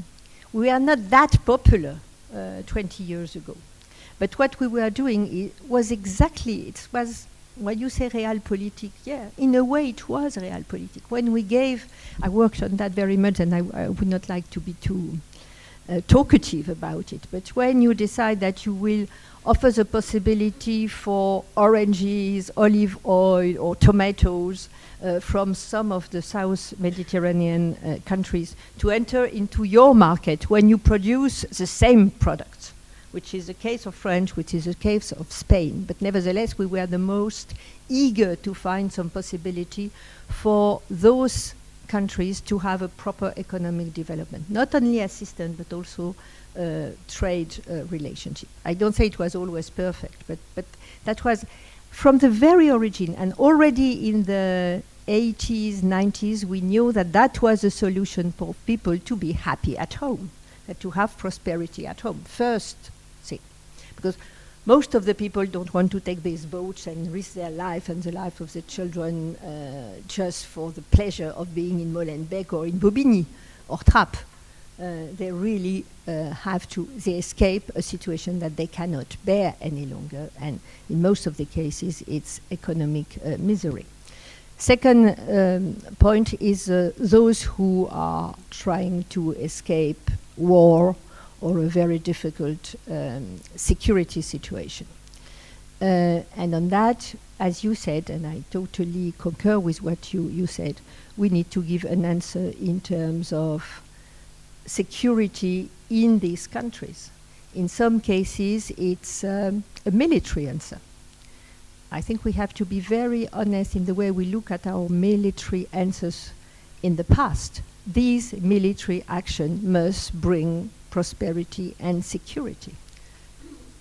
We are not that popular 20 years ago. But what we were doing was exactly, it was, when you say realpolitik, yeah, in a way it was realpolitik. When we gave, I worked on that very much, and I would not like to be too talkative about it, but when you decide that you will offer the possibility for oranges, olive oil, or tomatoes from some of the South Mediterranean countries to enter into your market when you produce the same products, which is the case of France, which is the case of Spain. But nevertheless, we were the most eager to find some possibility for those countries to have a proper economic development, not only assistance but also trade relationship. I don't say it was always perfect, but that was from the very origin, and already in the 80s, 90s, we knew that that was a solution for people to be happy at home, to have prosperity at home. First thing, because most of the people don't want to take these boats and risk their life and the life of the children just for the pleasure of being in Molenbeek or in Bobigny or Trappes. They really they escape a situation that they cannot bear any longer, and in most of the cases it's economic misery. Second point is those who are trying to escape war or a very difficult security situation. And on that, as you said, and I totally concur with what you said, we need to give an answer in terms of security in these countries. In some cases, it's a military answer. I think we have to be very honest in the way we look at our military answers in the past. These military actions must bring prosperity and security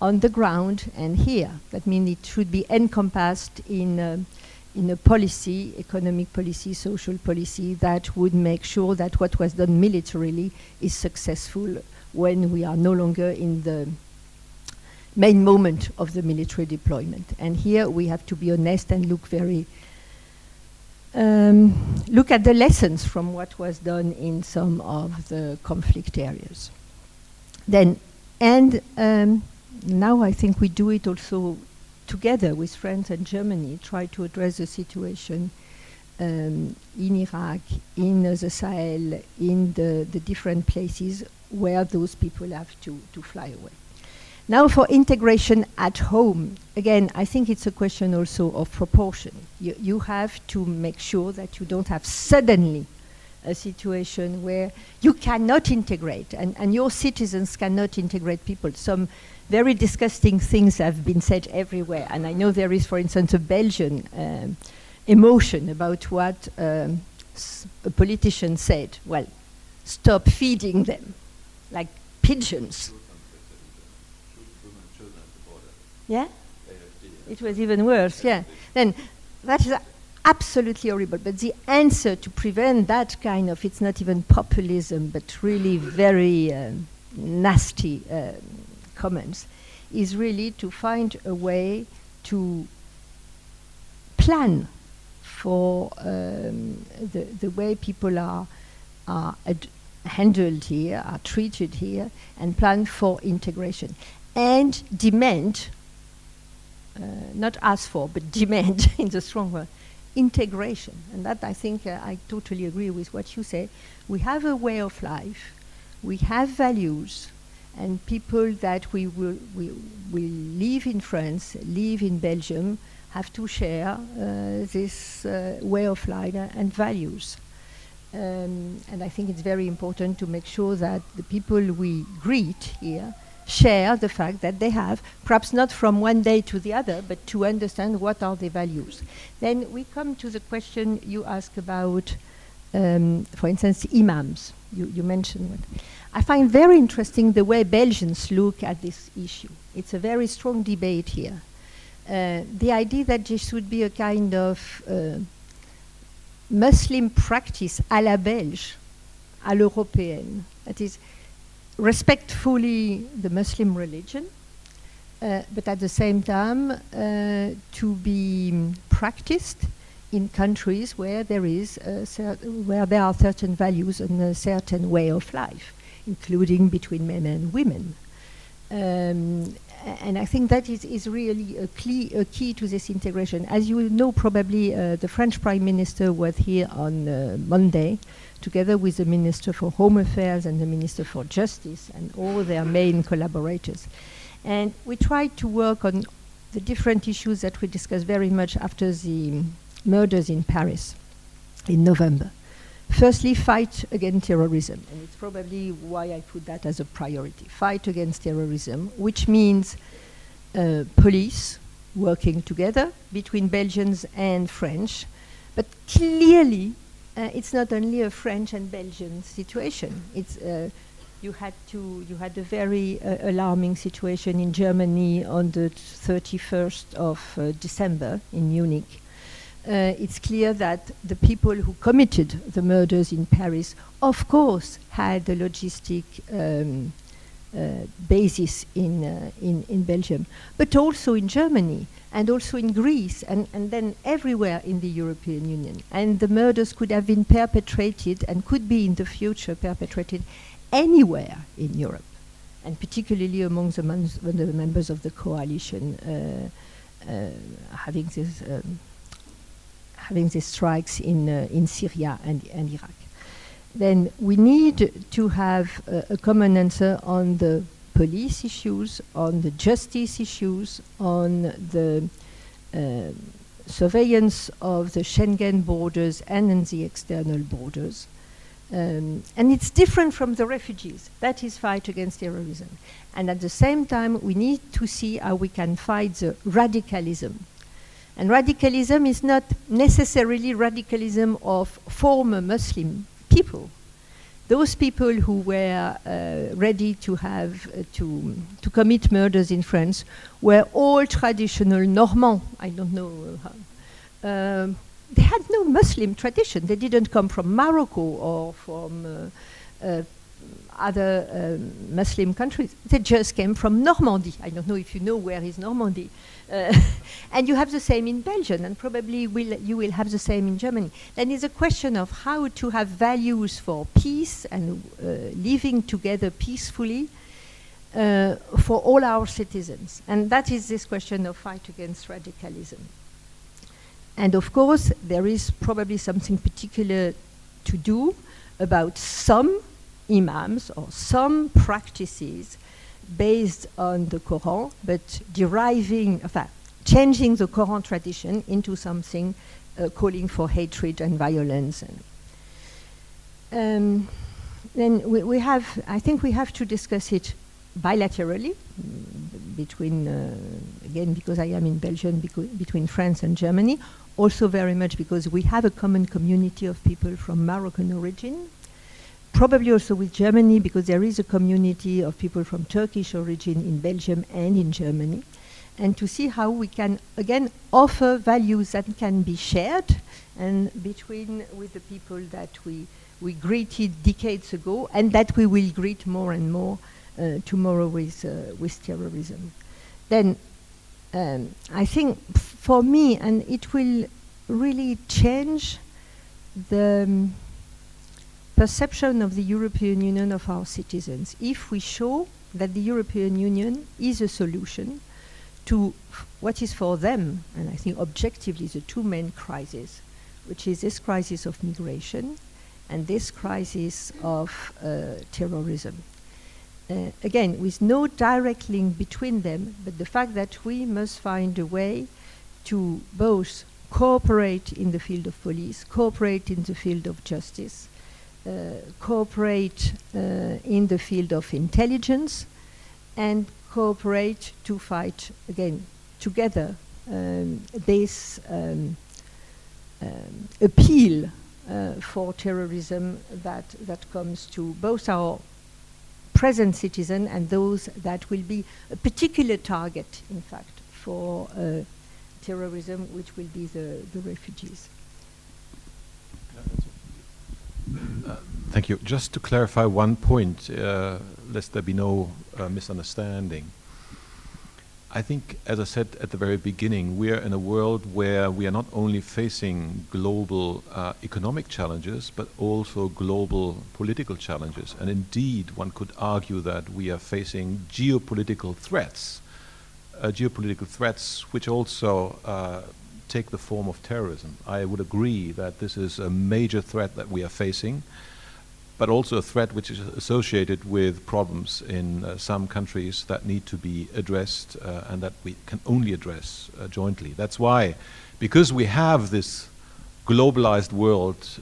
on the ground and here. That means it should be encompassed in a policy, economic policy, social policy, that would make sure that what was done militarily is successful when we are no longer in the main moment of the military deployment. And here we have to be honest and look very look at the lessons from what was done in some of the conflict areas. Then, and now I think we do it also together with France and Germany, try to address the situation in Iraq, in the Sahel, in the different places where those people have to fly away. Now for integration at home, again, I think it's a question also of proportion. You have to make sure that you don't have suddenly a situation where you cannot integrate and your citizens cannot integrate people. Some very disgusting things have been said everywhere, and I know there is, for instance, a Belgian emotion about what a politician said. Well, stop feeding them like pigeons. Yeah? It was even worse, yeah. Then that is absolutely horrible. But the answer to prevent that kind of, it's not even populism, but really very nasty comments, is really to find a way to plan for the way people are handled here, are treated here, and plan for integration. And demand, not ask for, but demand in the strong word, integration. And that, I think, I totally agree with what you say. We have a way of life, we have values, and people that we will live in France, live in Belgium, have to share this way of life and values. And I think it's very important to make sure that the people we greet here share the fact that they have, perhaps not from one day to the other, but to understand what are their values. Then we come to the question you ask about, for instance, imams. You mentioned one. I find very interesting the way Belgians look at this issue. It's a very strong debate here. The idea that this would be a kind of Muslim practice à la Belge, à l'européenne, that is, respectfully the Muslim religion, but at the same time to be practiced in countries where there is where there are certain values and a certain way of life, including between men and women. And I think that is really a key to this integration. As you know, probably the French Prime Minister was here on Monday, together with the Minister for Home Affairs and the Minister for Justice and all their main collaborators. And we tried to work on the different issues that we discussed very much after the murders in Paris in November. Firstly, fight against terrorism, and it's probably why I put that as a priority. Fight against terrorism, which means police working together between Belgians and French, but clearly it's not only a French and Belgian situation. It's you had a very alarming situation in Germany on the 31st of December in Munich. It's clear that the people who committed the murders in Paris, of course, had a logistic basis in Belgium, but also in Germany, and also in Greece, and then everywhere in the European Union. And the murders could have been perpetrated and could be in the future perpetrated anywhere in Europe, and particularly among the members of the coalition having these strikes in Syria and Iraq. Then we need to have a common answer on the police issues, on the justice issues, on the surveillance of the Schengen borders and in the external borders. And it's different from the refugees. That is fight against terrorism. And at the same time, we need to see how we can fight the radicalism. And radicalism is not necessarily radicalism of former Muslim people. Those people who were ready to have to commit murders in France were all traditional Normands. I don't know how. They had no Muslim tradition. They didn't come from Morocco or from other Muslim countries. They just came from Normandy. I don't know if you know where is Normandy. And you have the same in Belgium, and probably you will have the same in Germany. Then it's a question of how to have values for peace and living together peacefully for all our citizens. And that is this question of fight against radicalism. And of course, there is probably something particular to do about some imams or some practices based on the Quran, but changing the Quran tradition into something calling for hatred and violence. And then I think we have to discuss it bilaterally between, again, because I am in Belgium, between France and Germany, also very much because we have a common community of people from Moroccan origin, probably also with Germany, because there is a community of people from Turkish origin in Belgium and in Germany, and to see how we can, again, offer values that can be shared and with the people that we greeted decades ago and that we will greet more and more tomorrow with terrorism. Then I think for me, and it will really change the perception of the European Union of our citizens if we show that the European Union is a solution to what is for them, and I think objectively, the two main crises, which is this crisis of migration and this crisis of terrorism. Again, with no direct link between them, but the fact that we must find a way to both cooperate in the field of police, cooperate in the field of justice, cooperate in the field of intelligence, and cooperate to fight, again, together, this appeal for terrorism that comes to both our present citizens and those that will be a particular target, in fact, for terrorism, which will be the refugees. Thank you. Just to clarify one point, lest there be no misunderstanding. I think, as I said at the very beginning, we are in a world where we are not only facing global economic challenges, but also global political challenges. And indeed, one could argue that we are facing geopolitical threats which also take the form of terrorism. I would agree that this is a major threat that we are facing, but also a threat which is associated with problems in some countries that need to be addressed and that we can only address jointly. That's why, because we have this globalized world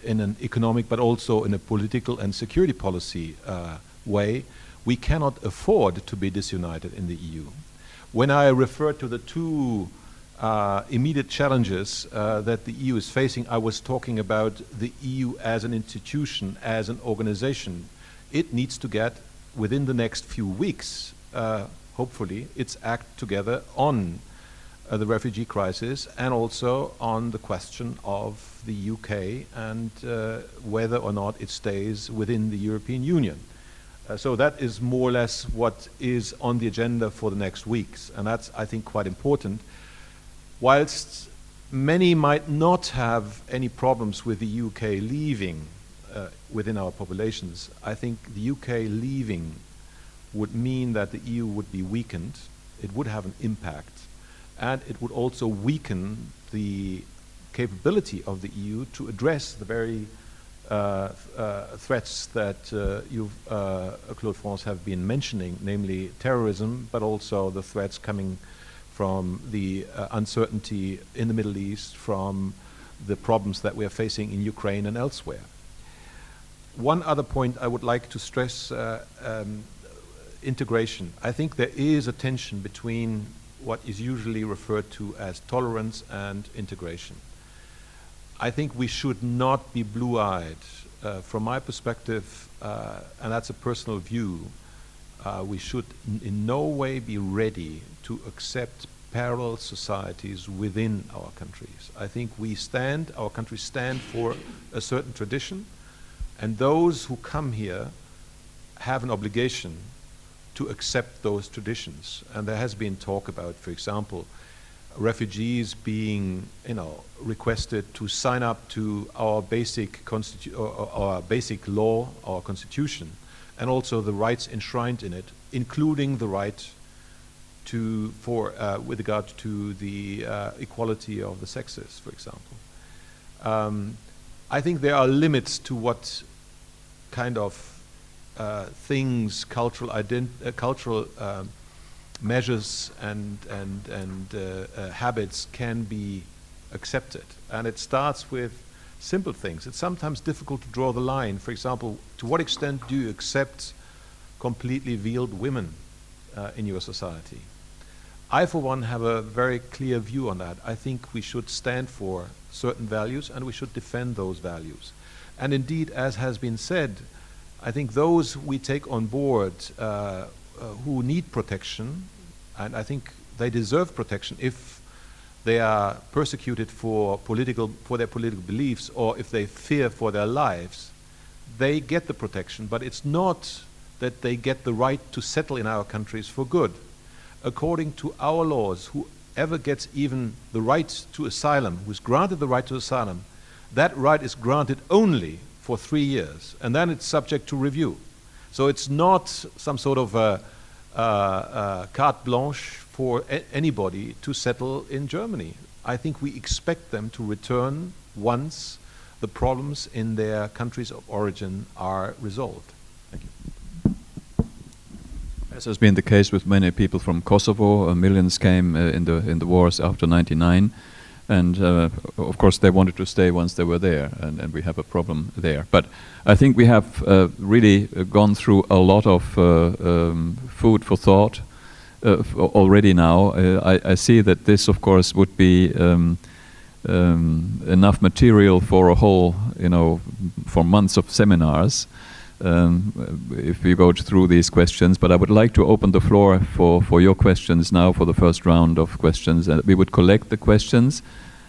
in an economic but also in a political and security policy way, we cannot afford to be disunited in the EU. When I refer to the two immediate challenges that the EU is facing. I was talking about the EU as an institution, as an organization. It needs to get, within the next few weeks, hopefully, its act together on the refugee crisis and also on the question of the UK and whether or not it stays within the European Union. So that is more or less what is on the agenda for the next weeks, and that's, I think, quite important. Whilst many might not have any problems with the UK leaving within our populations, I think the UK leaving would mean that the EU would be weakened. It would have an impact, and it would also weaken the capability of the EU to address the very threats that you, Claude France, have been mentioning, namely terrorism, but also the threats coming from the uncertainty in the Middle East, from the problems that we are facing in Ukraine and elsewhere. One other point I would like to stress, integration. I think there is a tension between what is usually referred to as tolerance and integration. I think we should not be blue-eyed. From my perspective, and that's a personal view, we should in no way be ready to accept parallel societies within our countries. I think our countries stand for a certain tradition, and those who come here have an obligation to accept those traditions. And there has been talk about, for example, refugees being, requested to sign up to our basic law, our constitution, and also the rights enshrined in it, including the right with regard to the equality of the sexes, for example. I think there are limits to what kind of things, cultural measures and habits can be accepted. And it starts with simple things. It's sometimes difficult to draw the line. For example, to what extent do you accept completely veiled women in your society? I, for one, have a very clear view on that. I think we should stand for certain values and we should defend those values. And indeed, as has been said, I think those we take on board who need protection, and I think they deserve protection if they are persecuted for their political beliefs or if they fear for their lives, they get the protection, but it's not that they get the right to settle in our countries for good. According to our laws, whoever gets even the right to asylum, who's granted the right to asylum, that right is granted only for 3 years, and then it's subject to review. So it's not some sort of carte blanche for anybody to settle in Germany. I think we expect them to return once the problems in their countries of origin are resolved. Thank you. As has been the case with many people from Kosovo, millions came in the wars after '99, and of course they wanted to stay once they were there, and we have a problem there. But I think we have really gone through a lot of food for thought already now. I see that this, of course, would be enough material for a whole, for months of seminars. If we go through these questions, but I would like to open the floor for your questions now for the first round of questions. We would collect the questions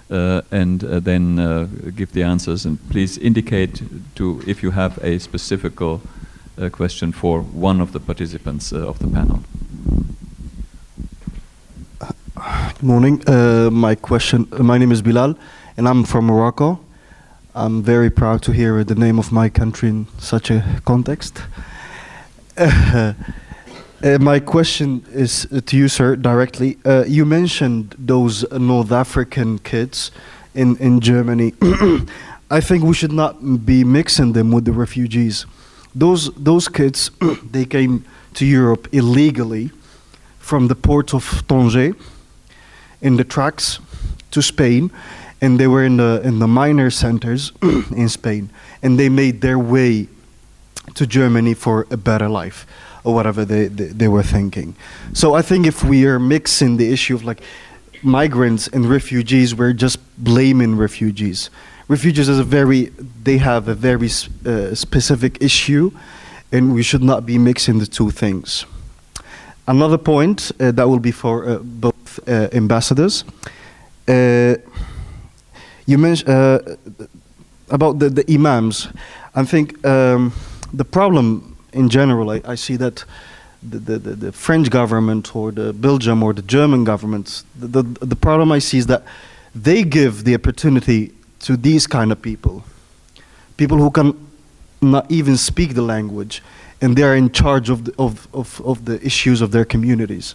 and then give the answers. And please indicate if you have a specific question for one of the participants of the panel. Good morning. My name is Bilal, and I'm from Morocco. I'm very proud to hear the name of my country in such a context. My question is to you, sir, directly. You mentioned those North African kids in Germany. I think we should not be mixing them with the refugees. Those kids, they came to Europe illegally from the port of Tanger in the tracks to Spain. And they were in the minor centers in Spain, and they made their way to Germany for a better life, or whatever they were thinking. So I think if we are mixing the issue of migrants and refugees, we're just blaming refugees. Refugees is they have a very specific issue, and we should not be mixing the two things. Another point that will be for both ambassadors. You mentioned about the imams. I think the problem in general, I see that the French government or the Belgium or the German governments, the problem I see is that they give the opportunity to these kind of people who can not even speak the language, and they are in charge of the issues of their communities,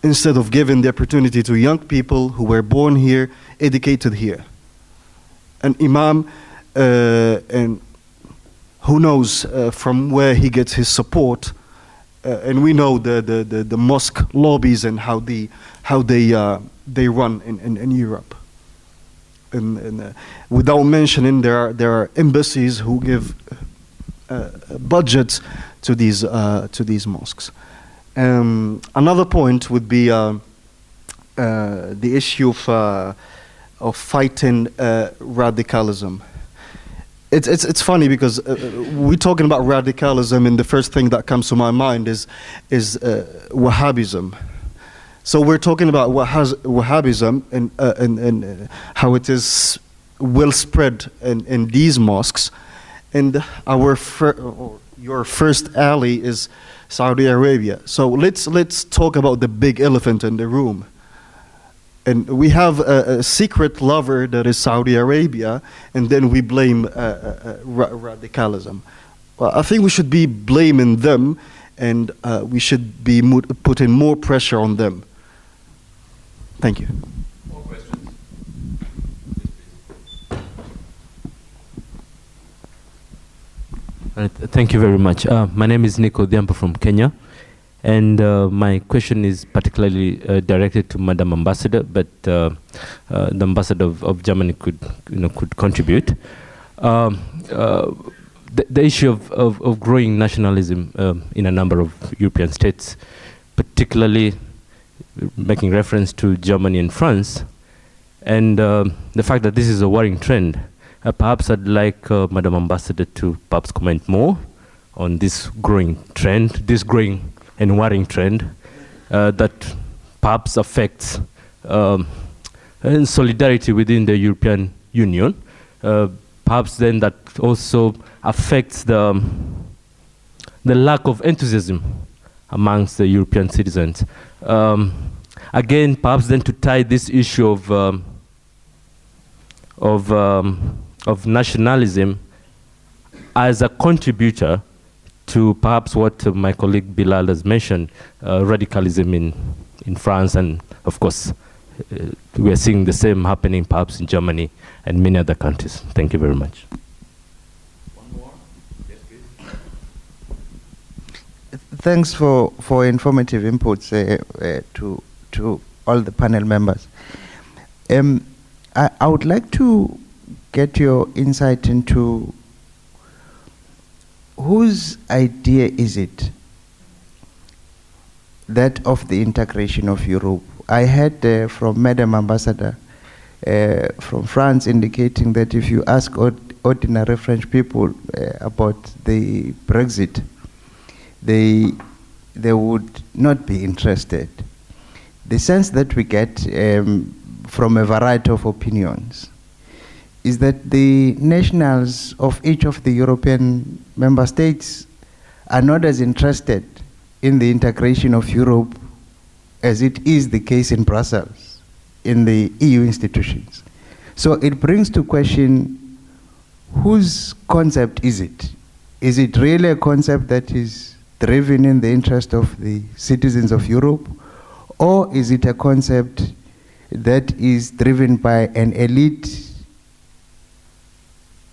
instead of giving the opportunity to young people who were born here, educated here. An imam, and who knows from where he gets his support, and we know the mosque lobbies and how they run in Europe. And without mentioning, there are embassies who give budgets to these mosques. Another point would be the issue of fighting radicalism. It's funny because we're talking about radicalism, and the first thing that comes to my mind is Wahhabism. So we're talking about Wahhabism and how it is well spread in these mosques, and your first ally is Saudi Arabia. So let's talk about the big elephant in the room. And we have a secret lover that is Saudi Arabia, and then we blame radicalism. Well, I think we should be blaming them, and we should be putting more pressure on them. Thank you. More questions? Thank you very much. My name is Nicolas from Kenya. And my question is particularly directed to Madam Ambassador, but the Ambassador of Germany could contribute. The issue of growing nationalism in a number of European states, particularly making reference to Germany and France, and the fact that this is a worrying trend. Perhaps I'd like Madam Ambassador to perhaps comment more on this growing trend, this growing and worrying trend that perhaps affects solidarity within the European Union. Perhaps then that also affects the lack of enthusiasm amongst the European citizens. Again, perhaps then to tie this issue of nationalism as a contributor to perhaps what my colleague Bilal has mentioned, radicalism in France, and of course we are seeing the same happening perhaps in Germany and many other countries. Thank you very much. One more? Yes, please. Thanks for informative inputs to all the panel members. I would like to get your insight into whose idea is it, that of the integration of Europe? I heard from Madam Ambassador from France indicating that if you ask ordinary French people about the Brexit, they would not be interested. The sense that we get from a variety of opinions is that the nationals of each of the European member states are not as interested in the integration of Europe as it is the case in Brussels, in the EU institutions. So it brings to question, whose concept is it? Is it really a concept that is driven in the interest of the citizens of Europe, or is it a concept that is driven by an elite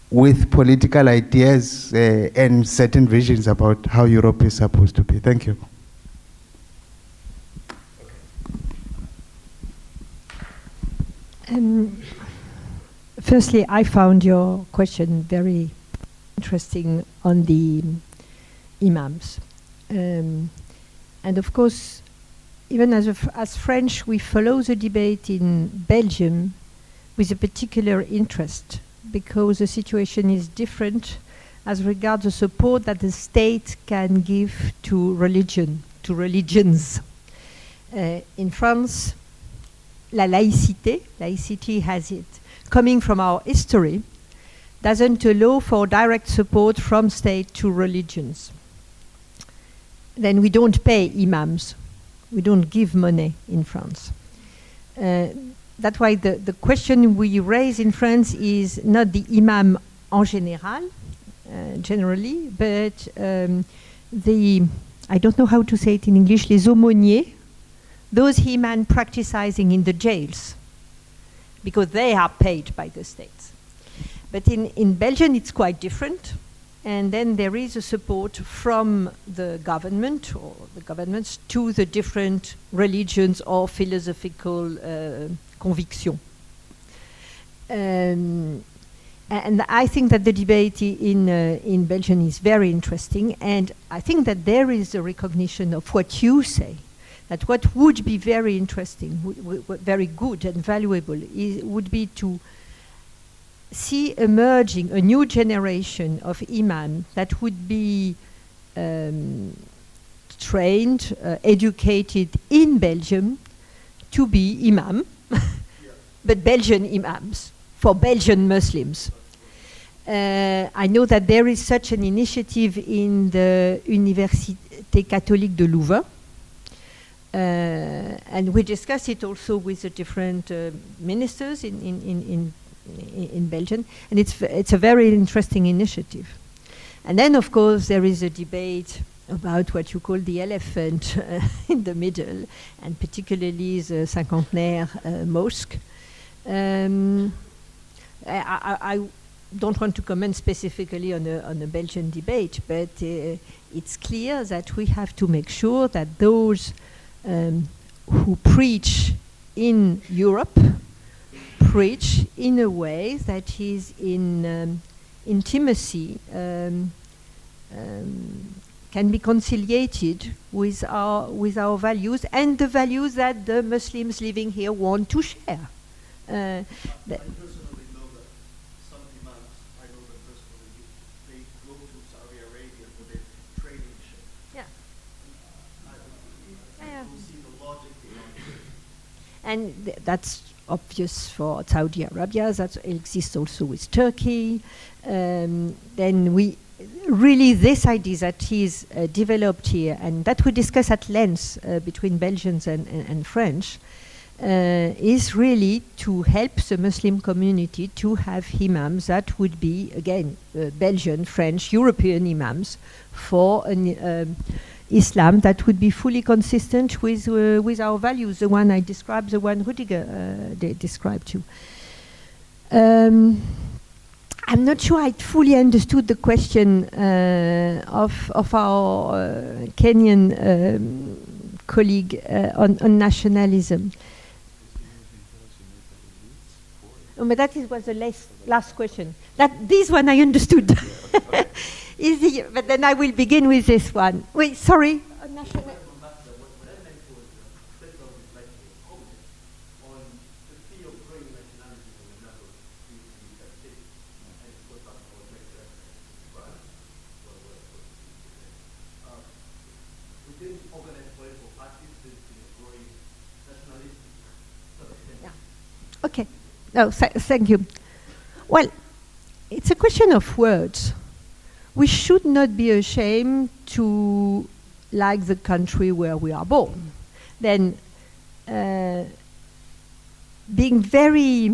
with political ideas and certain visions about how Europe is supposed to be? Thank you. Firstly, I found your question very interesting on the imams. And of course, even as French, we follow the debate in Belgium with a particular interest, because the situation is different as regards the support that the state can give to religion, to religions. In France, laïcity has it, coming from our history, doesn't allow for direct support from state to religions. Then we don't pay imams. We don't give money in France. That's why the question we raise in France is not the imam en général, generally, but I don't know how to say it in English, les aumôniers, those imams practicing in the jails, because they are paid by the states. But in Belgium, it's quite different. And then there is a support from the government or the governments to the different religions or philosophical convictions. And I think that the debate in Belgium is very interesting. And I think that there is a recognition of what you say, that what would be very interesting, very good and valuable, would be to see emerging a new generation of imam that would be trained, educated in Belgium to be imam, but Belgian imams, for Belgian Muslims. I know that there is such an initiative in the Université Catholique de Louvain, and we discuss it also with the different ministers in Belgium, and it's a very interesting initiative. And then, of course, there is a debate about what you call the elephant in the middle, and particularly the Cinquantenaire mosque. I don't want to comment specifically on a Belgian debate, but it's clear that we have to make sure that those who preach in Europe preach in a way that is in intimacy, can be conciliated with our values and the values that the Muslims living here want to share. I personally know that some imams, I know them personally, they go to Saudi Arabia for their traineeship. Yeah. I don't see the logic behind it. And that's obvious for Saudi Arabia. That exists also with Turkey. Then we really, this idea that is developed here and that we discuss at length between Belgians and French is really to help the Muslim community to have imams that would be, again, Belgian, French, European imams for an Islam that would be fully consistent with our values, the one I described, the one Rüdiger described too. I'm not sure I fully understood the question of our Kenyan colleague on nationalism. Oh, but that was the last question. This one I understood. But then I will begin with this one. Wait, sorry. Okay. No, thank you. Well, it's a question of words. We should not be ashamed to like the country where we are born. Then, being very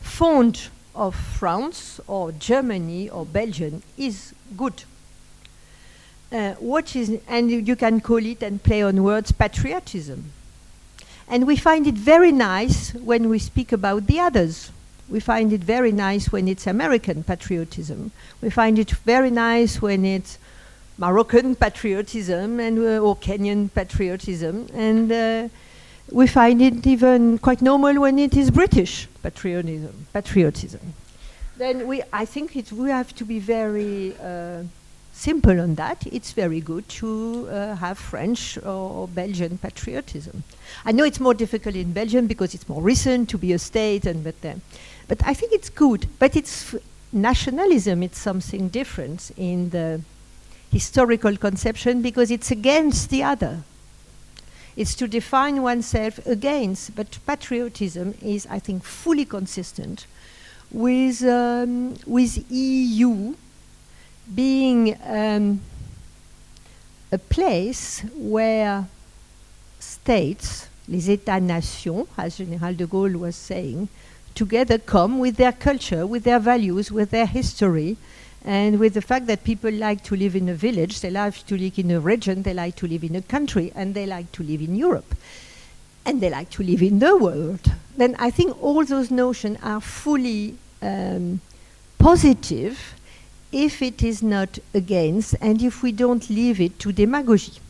fond of France or Germany or Belgium is good. And you can call it and play on words, patriotism. And we find it very nice when we speak about the others. We find it very nice when it's American patriotism. We find it very nice when it's Moroccan patriotism and or Kenyan patriotism. And we find it even quite normal when it is British patriotism. Then I think we have to be very simple on that, it's very good to have French or Belgian patriotism. I know it's more difficult in Belgium because it's more recent to be a state, but I think it's good. But it's nationalism, it's something different in the historical conception because it's against the other. It's to define oneself against, but patriotism is, I think, fully consistent with EU being a place where states, les États-nations, as General de Gaulle was saying, together come with their culture, with their values, with their history, and with the fact that people like to live in a village, they like to live in a region, they like to live in a country, and they like to live in Europe. And they like to live in the world. Then I think all those notions are fully positive if it is not against, and if we don't leave it to demagogy.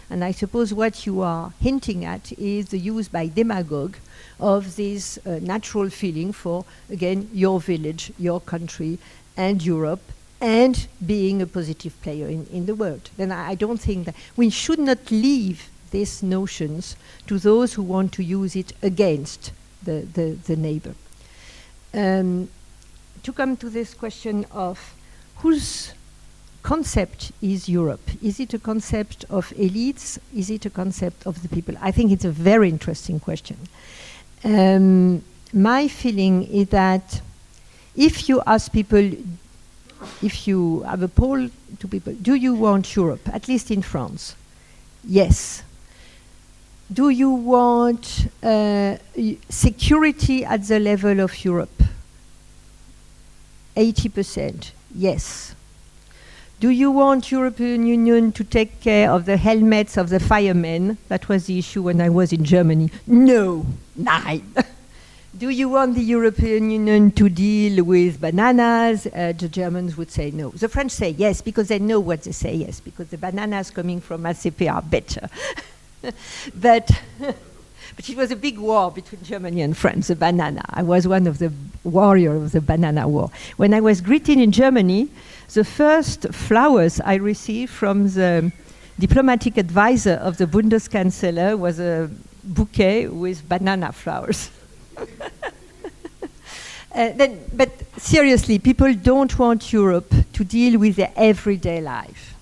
And I suppose what you are hinting at is the use by demagogue of this natural feeling for, again, your village, your country, and Europe, and being a positive player in the world. Then I don't think that we should not leave these notions to those who want to use it against the neighbor. To come to this question of whose concept is Europe? Is it a concept of elites? Is it a concept of the people? I think it's a very interesting question. My feeling is that if you ask people, if you have a poll to people, do you want Europe, at least in France? Yes. Do you want security at the level of Europe? 80%, yes. Do you want European Union to take care of the helmets of the firemen? That was the issue when I was in Germany. No, 9. Do you want the European Union to deal with bananas? The Germans would say no. The French say yes, because they know what they say yes, because the bananas coming from ACP are better. But it was a big war between Germany and France, the banana. I was one of the warriors of the banana war. When I was greeted in Germany, the first flowers I received from the diplomatic advisor of the Bundeskanzler was a bouquet with banana flowers. But seriously, people don't want Europe to deal with their everyday life.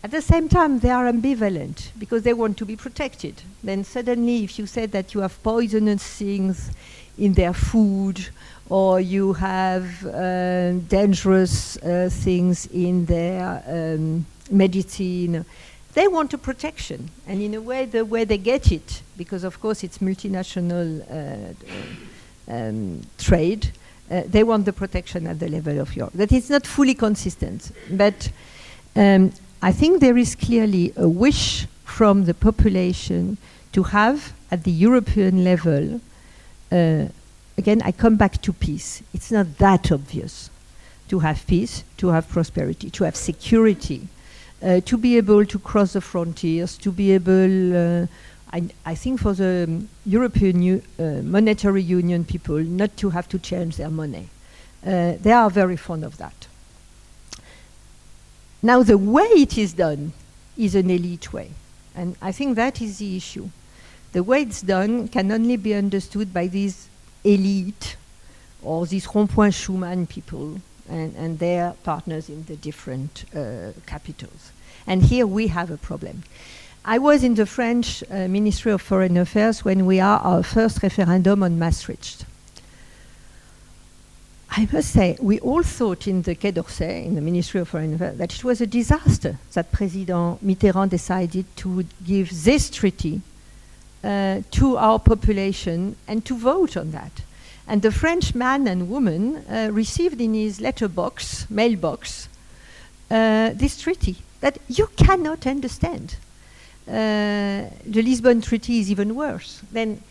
At the same time, they are ambivalent because they want to be protected. Then suddenly, if you say that you have poisonous things in their food, or you have dangerous things in their medicine, they want a protection. And in a way, the way they get it, because of course it's multinational trade, they want the protection at the level of Europe. That is not fully consistent, but I think there is clearly a wish from the population to have, at the European level, again, I come back to peace. It's not that obvious to have peace, to have prosperity, to have security, to be able to cross the frontiers, to be able, I think for the European Monetary Union people, not to have to change their money. They are very fond of that. Now, the way it is done is an elite way. And I think that is the issue. The way it's done can only be understood by these elite or these Rond-Point Schuman people and their partners in the different capitals. And here we have a problem. I was in the French Ministry of Foreign Affairs when we had our first referendum on Maastricht. I must say, we all thought in the Quai d'Orsay, in the Ministry of Foreign Affairs, that it was a disaster that President Mitterrand decided to give this treaty to our population and to vote on that. And the French man and woman received in his mailbox, this treaty that you cannot understand. The Lisbon Treaty is even worse. Then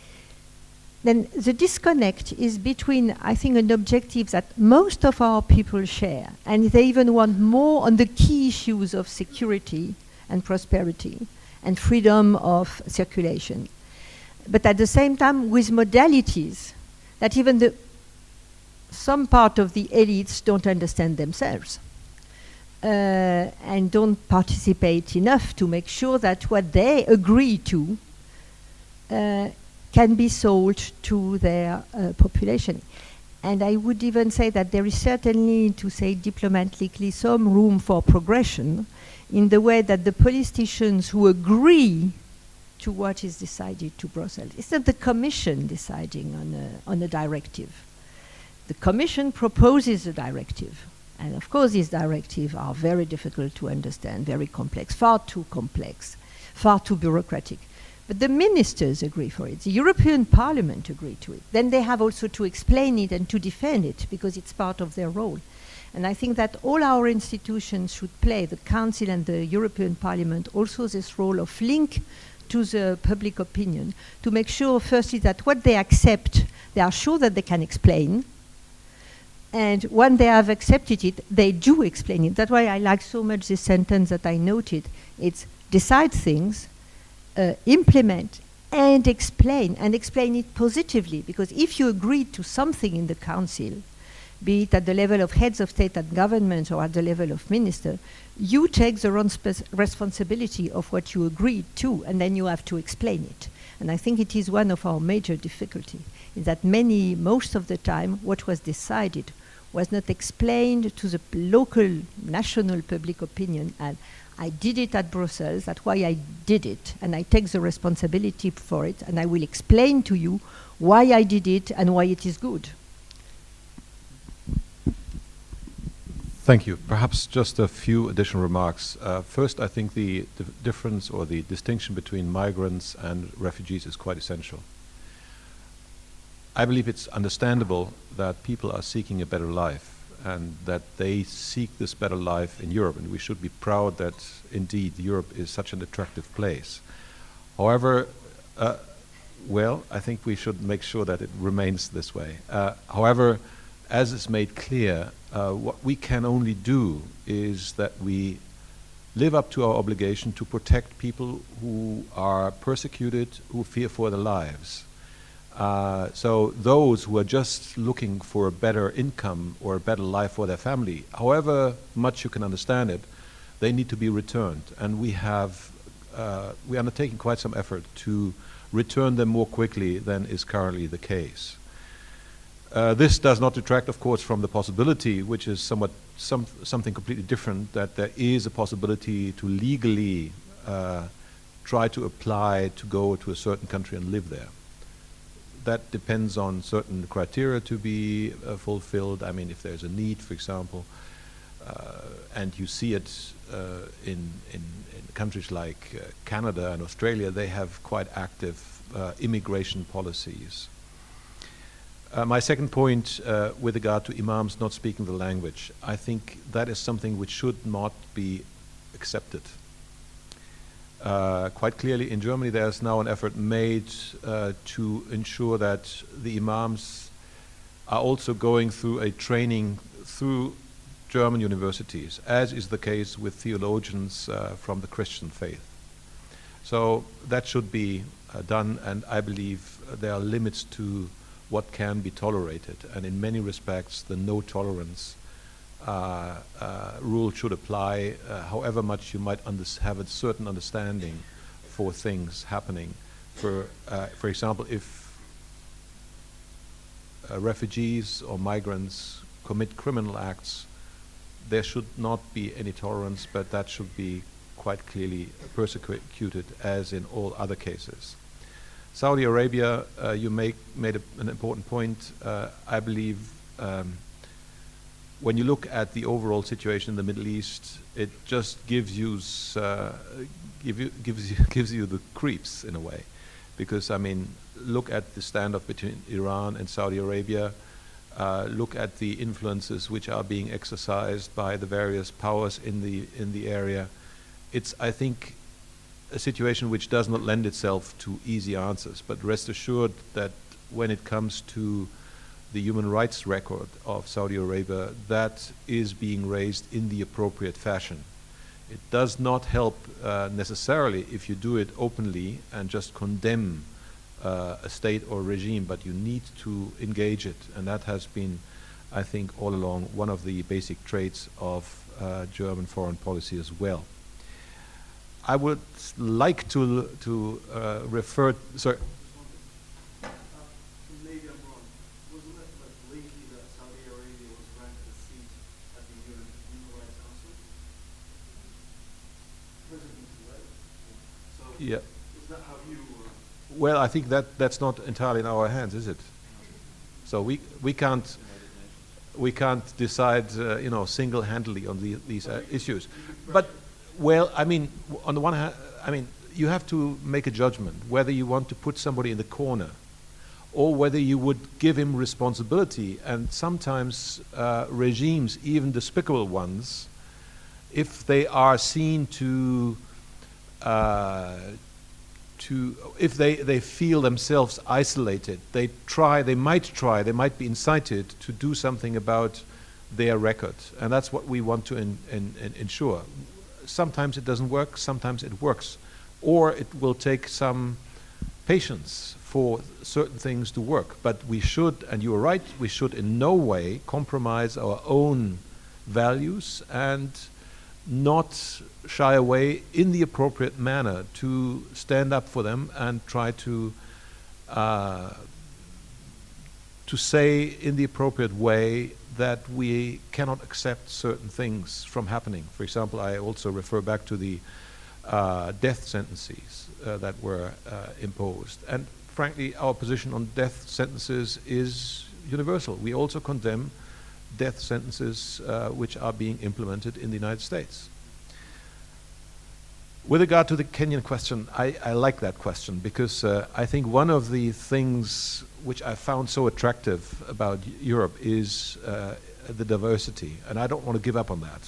the disconnect is between, I think, an objective that most of our people share, and they even want more on the key issues of security and prosperity and freedom of circulation. But at the same time, with modalities that even some part of the elites don't understand themselves. and don't participate enough to make sure that what they agree to can be sold to their population. And I would even say that there is certainly, to say diplomatically, some room for progression in the way that the politicians who agree to what is decided to Brussels. It's not the Commission deciding on a directive. The Commission proposes a directive. And of course, these directives are very difficult to understand, very complex, far too bureaucratic. But the ministers agree for it. The European Parliament agreed to it. Then they have also to explain it and to defend it because it's part of their role. And I think that all our institutions should play, the Council and the European Parliament, also this role of link to the public opinion to make sure, firstly, that what they accept, they are sure that they can explain. And when they have accepted it, they do explain it. That's why I like so much this sentence that I noted. It's decide things, implement, and explain it positively. Because if you agree to something in the Council, be it at the level of heads of state and government or at the level of minister, you take the responsibility of what you agreed to, and then you have to explain it. And I think it is one of our major difficulties, is that most of the time, what was decided was not explained to the local, national public opinion, and I did it at Brussels, that's why I did it, and I take the responsibility for it, and I will explain to you why I did it and why it is good. Thank you. Perhaps just a few additional remarks. First, I think the difference or the distinction between migrants and refugees is quite essential. I believe it's understandable that people are seeking a better life and that they seek this better life in Europe, and we should be proud that indeed Europe is such an attractive place. However, well, I think we should make sure that it remains this way. However, as is made clear, what we can only do is that we live up to our obligation to protect people who are persecuted, who fear for their lives. So those who are just looking for a better income or a better life for their family, however much you can understand it, they need to be returned. And we have, we're undertaking quite some effort to return them more quickly than is currently the case. This does not detract, of course, from the possibility, which is something completely different, that there is a possibility to legally try to apply to go to a certain country and live there. That depends on certain criteria to be fulfilled. I mean, if there's a need, for example, and you see it in countries like Canada and Australia, they have quite active immigration policies. My second point with regard to imams not speaking the language, I think that is something which should not be accepted. Quite clearly in Germany there's now an effort made to ensure that the imams are also going through a training through German universities, as is the case with theologians from the Christian faith. So that should be done, and I believe there are limits to what can be tolerated, and in many respects the no tolerance rule should apply, however much you might have a certain understanding for things happening. For example, if refugees or migrants commit criminal acts, there should not be any tolerance, but that should be quite clearly persecuted as in all other cases. Saudi Arabia, you made an important point. I believe when you look at the overall situation in the Middle East, it just gives you the creeps in a way, because I mean, look at the standoff between Iran and Saudi Arabia. Look at the influences which are being exercised by the various powers in the area. It's, I think, a situation which does not lend itself to easy answers, but rest assured that when it comes to the human rights record of Saudi Arabia, that is being raised in the appropriate fashion. It does not help necessarily if you do it openly and just condemn a state or regime, but you need to engage it, and that has been I think, all along one of the basic traits of German foreign policy as well. I would like to refer. Sorry. Maybe I'm wrong. Wasn't it like lately that Saudi Arabia was granted a seat at the Human Rights Council? So Yeah. is that how you? Well, I think that's not entirely in our hands, is it? So we can't decide, single-handedly on these issues. But, well, I mean, on the one hand, I mean, you have to make a judgment whether you want to put somebody in the corner or whether you would give him responsibility. And sometimes regimes, even despicable ones, if they are seen if they feel themselves isolated, they might be incited to do something about their record. And that's what we want to ensure. Sometimes it doesn't work, sometimes it works. Or it will take some patience for certain things to work. But we should, and you are right, we should in no way compromise our own values and not shy away in the appropriate manner to stand up for them and try to say in the appropriate way that we cannot accept certain things from happening. For example, I also refer back to the death sentences that were imposed. And frankly, our position on death sentences is universal. We also condemn death sentences which are being implemented in the United States. With regard to the Kenyan question, I like that question because I think one of the things which I found so attractive about Europe is the diversity, and I don't want to give up on that.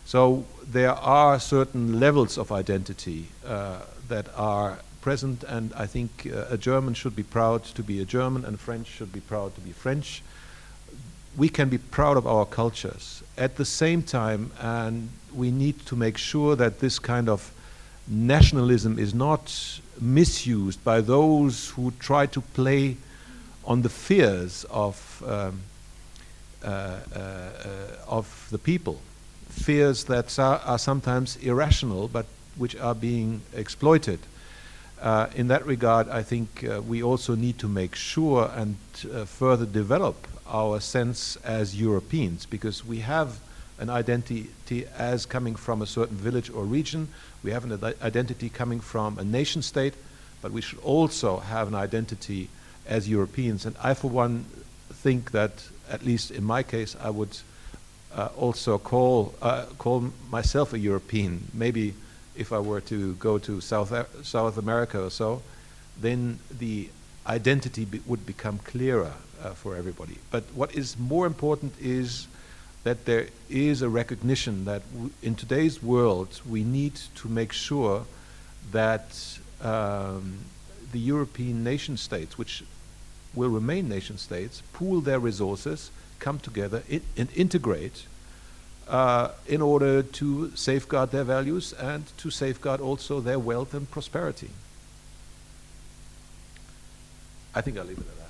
So there are certain levels of identity that are present, and I think a German should be proud to be a German and French should be proud to be French. We can be proud of our cultures. At the same time, and we need to make sure that this kind of nationalism is not misused by those who try to play on the fears of the people. Fears that are sometimes irrational, but which are being exploited. In that regard, I think we also need to make sure and further develop our sense as Europeans, because we have an identity as coming from a certain village or region. We have an identity coming from a nation state, but we should also have an identity as Europeans. And I, for one, think that, at least in my case, I would also call myself a European. Maybe if I were to go to South America or so, then the identity would become clearer for everybody. But what is more important is that there is a recognition that in today's world we need to make sure that the European nation states, which will remain nation states, pool their resources, come together and integrate in order to safeguard their values and to safeguard also their wealth and prosperity. I think I'll leave it at that.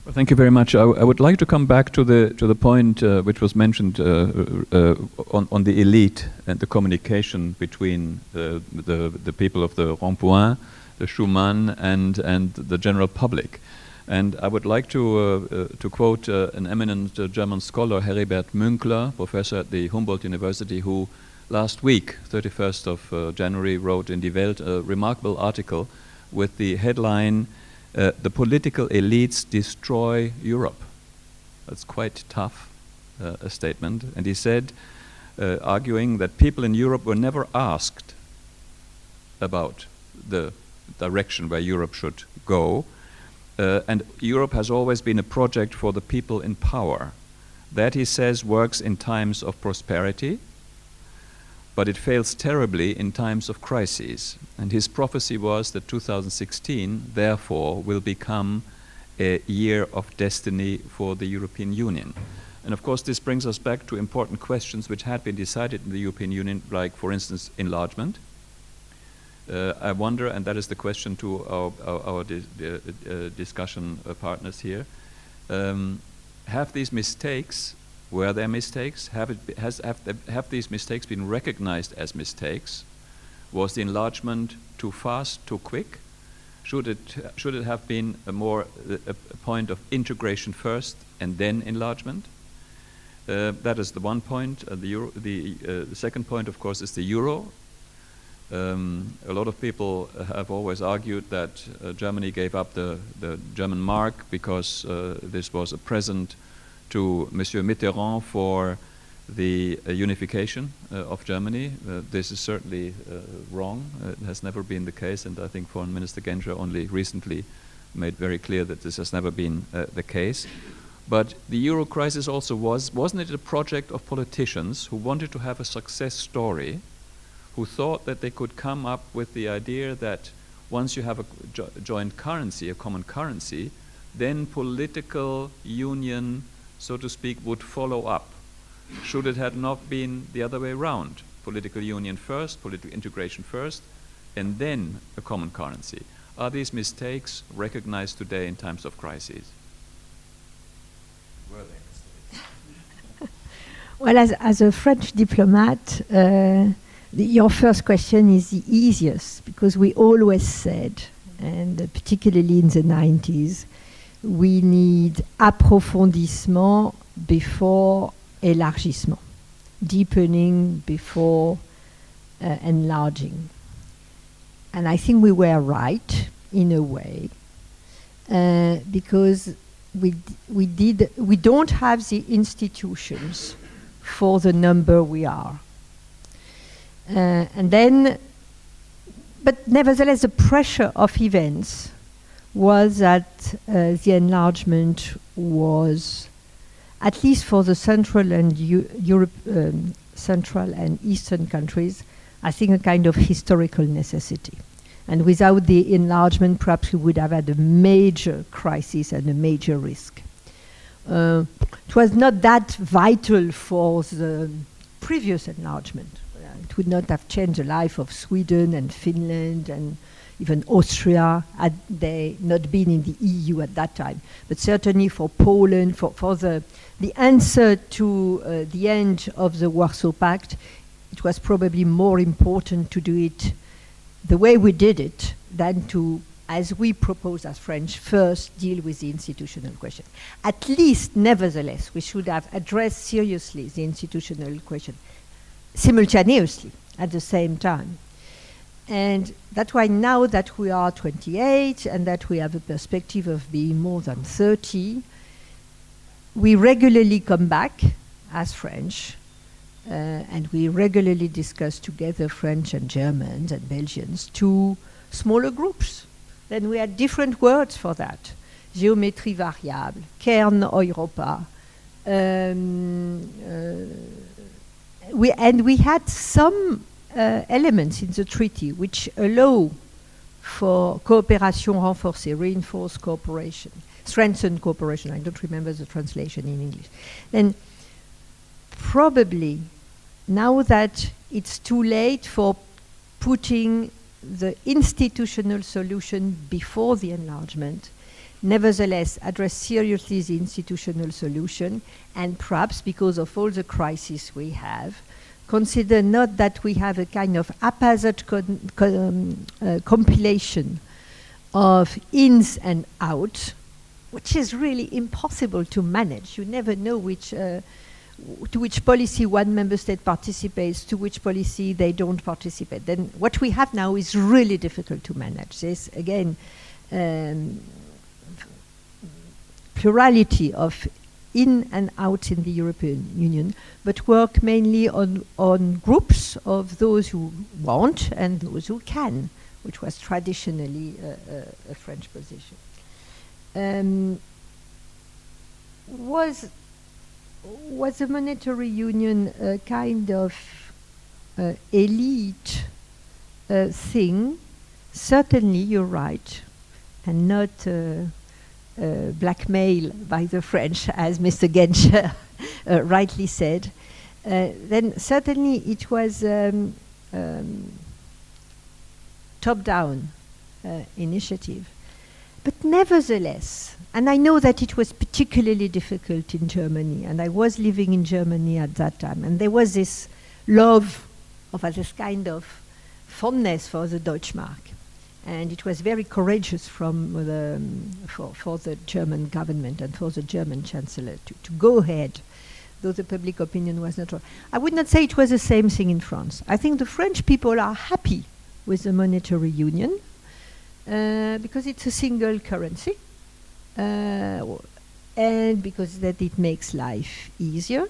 Well, thank you very much. I would like to come back to the point which was mentioned on the elite and the communication between the people of the Rond-Point, the Schumann, and the general public. And I would like to quote an eminent German scholar, Heribert Münkler, professor at the Humboldt University, who last week, 31st of January, wrote in Die Welt a remarkable article with the headline, "The political elites destroy Europe." That's quite tough, a statement. And he said, arguing that people in Europe were never asked about the direction where Europe should go. And Europe has always been a project for the people in power. That, he says, works in times of prosperity, but it fails terribly in times of crises. And his prophecy was that 2016, therefore, will become a year of destiny for the European Union. And of course, this brings us back to important questions which had been decided in the European Union, like, for instance, enlargement. I wonder, and that is the question to our discussion partners here, have these mistakes, were there mistakes? Have these mistakes been recognized as mistakes? Was the enlargement too fast, too quick? Should it have been a point of integration first and then enlargement? That is the one point. The second point, of course, is the euro. A lot of people have always argued that Germany gave up the German mark because this was a present to Monsieur Mitterrand for the unification of Germany. This is certainly wrong. It has never been the case, and I think Foreign Minister Genscher only recently made very clear that this has never been the case. But the euro crisis also wasn't it a project of politicians who wanted to have a success story, who thought that they could come up with the idea that once you have a joint currency, a common currency, then political union, so to speak, would follow up. Should it have not been the other way around? Political union first, political integration first, and then a common currency. Are these mistakes recognized today in times of crises? Were they mistakes? Well, as a French diplomat, your first question is the easiest, because we always said, and particularly in the 90s, we need approfondissement before élargissement, deepening before enlarging. And I think we were right in a way, because we don't have the institutions for the number we are. And then, but nevertheless, the pressure of events was that the enlargement was, at least for the Central and Central and Eastern countries, I think a kind of historical necessity. And without the enlargement, perhaps we would have had a major crisis and a major risk. It was not that vital for the previous enlargement. It would not have changed the life of Sweden and Finland and even Austria had they not been in the EU at that time. But certainly for Poland, for the answer to the end of the Warsaw Pact, it was probably more important to do it the way we did it than to, as we propose as French, first deal with the institutional question. At least, nevertheless, we should have addressed seriously the institutional question simultaneously at the same time. And that's why now that we are 28 and that we have a perspective of being more than 30, we regularly come back as French and we regularly discuss together, French and Germans and Belgians, to smaller groups. Then we had different words for that. Geometrie variable, Kern Europa. We had some elements in the treaty which allow for coopération renforcée, reinforced cooperation, strengthened cooperation. I don't remember the translation in English. Then probably now that it's too late for putting the institutional solution before the enlargement, nevertheless address seriously the institutional solution, and perhaps because of all the crises we have, consider not that we have a kind of haphazard compilation of ins and outs, which is really impossible to manage. You never know to which policy one member state participates, to which policy they don't participate. Then what we have now is really difficult to manage. This, again, plurality of in and out in the European Union, but work mainly on groups of those who want and those who can, which was traditionally a French position. Was the monetary union a kind of elite thing? Certainly, you're right, and not blackmail by the French, as Mr. Genscher rightly said. Then certainly it was top-down initiative. But nevertheless, and I know that it was particularly difficult in Germany, and I was living in Germany at that time, and there was this love of this kind of fondness for the Deutschmark. And it was very courageous from for the German government and for the German chancellor to go ahead, though the public opinion was not wrong. I would not say it was the same thing in France. I think the French people are happy with the monetary union because it's a single currency and because that it makes life easier.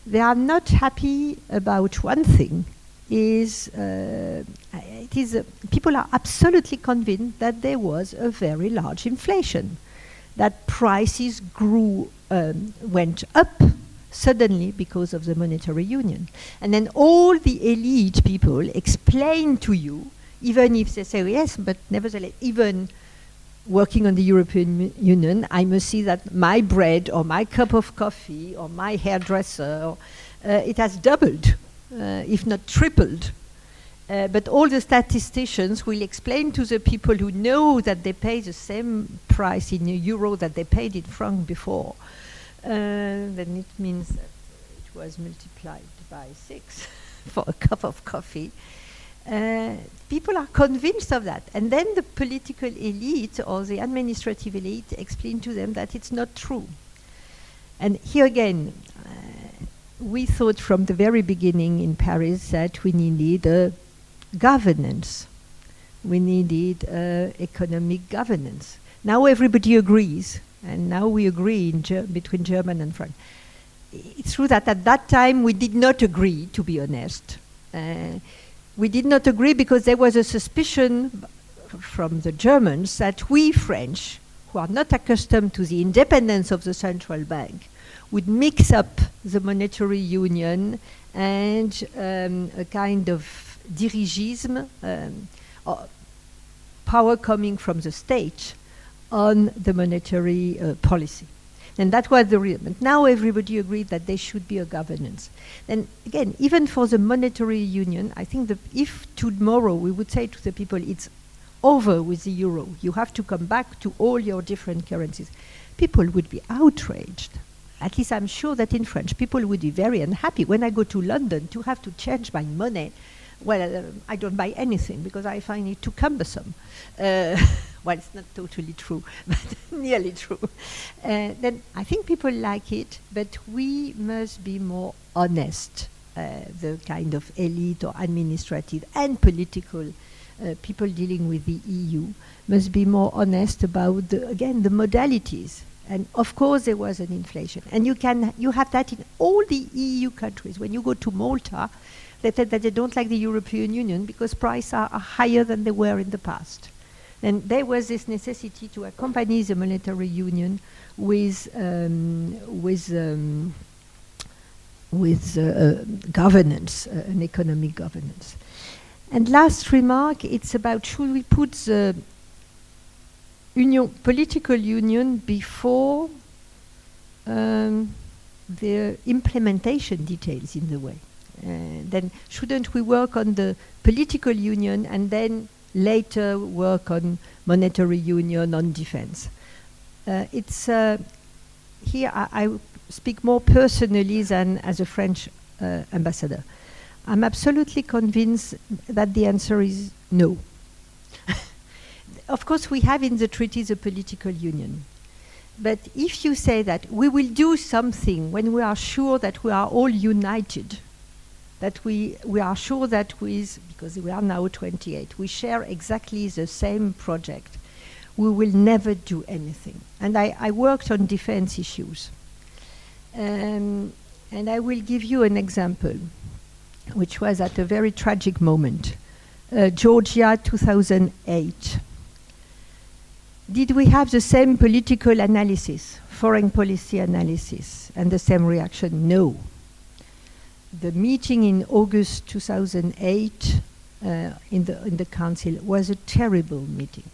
They are not happy about one thing. People are absolutely convinced that there was a very large inflation, that prices went up suddenly because of the monetary union. And then all the elite people explain to you, even if they say yes, but nevertheless, even working on the European Union, I must see that my bread or my cup of coffee or my hairdresser, it has doubled. If not tripled. But all the statisticians will explain to the people who know that they pay the same price in euro that they paid in franc before, then it means that it was multiplied by 6 for a cup of coffee. People are convinced of that. And then the political elite or the administrative elite explain to them that it's not true. And here again, we thought from the very beginning in Paris that we needed governance. We needed economic governance. Now everybody agrees, and now we agree between German and French. It's true that at that time we did not agree, to be honest. We did not agree because there was a suspicion from the Germans that we French, who are not accustomed to the independence of the central bank, would mix up the monetary union and a kind of dirigisme, power coming from the state on the monetary policy. And that was the reason. But now everybody agreed that there should be a governance. And again, even for the monetary union, I think that if tomorrow we would say to the people, it's over with the euro, you have to come back to all your different currencies, people would be outraged. At least I'm sure that in French, people would be very unhappy. When I go to London to have to change my money, well, I don't buy anything because I find it too cumbersome. Well, it's not totally true, but nearly true. Then I think people like it, but we must be more honest, the kind of elite or administrative and political people dealing with the EU must be more honest about, again, the modalities. And of course there was an inflation. And you have that in all the EU countries. When you go to Malta, they said that they don't like the European Union because prices are higher than they were in the past. And there was this necessity to accompany the monetary union with governance, an economic governance. And last remark, it's about should we put the political union before the implementation details in the way. Then shouldn't we work on the political union and then later work on monetary union, on defense? It's here I speak more personally than as a French ambassador. I'm absolutely convinced that the answer is no. Of course, we have in the treaties a political union. But if you say that we will do something when we are sure that we are all united, that we are sure that because we are now 28, we share exactly the same project, we will never do anything. And I worked on defense issues. And I will give you an example, which was at a very tragic moment. Georgia, 2008. Did we have the same political analysis, foreign policy analysis, and the same reaction? No. The meeting in August 2008 in the council was a terrible meeting,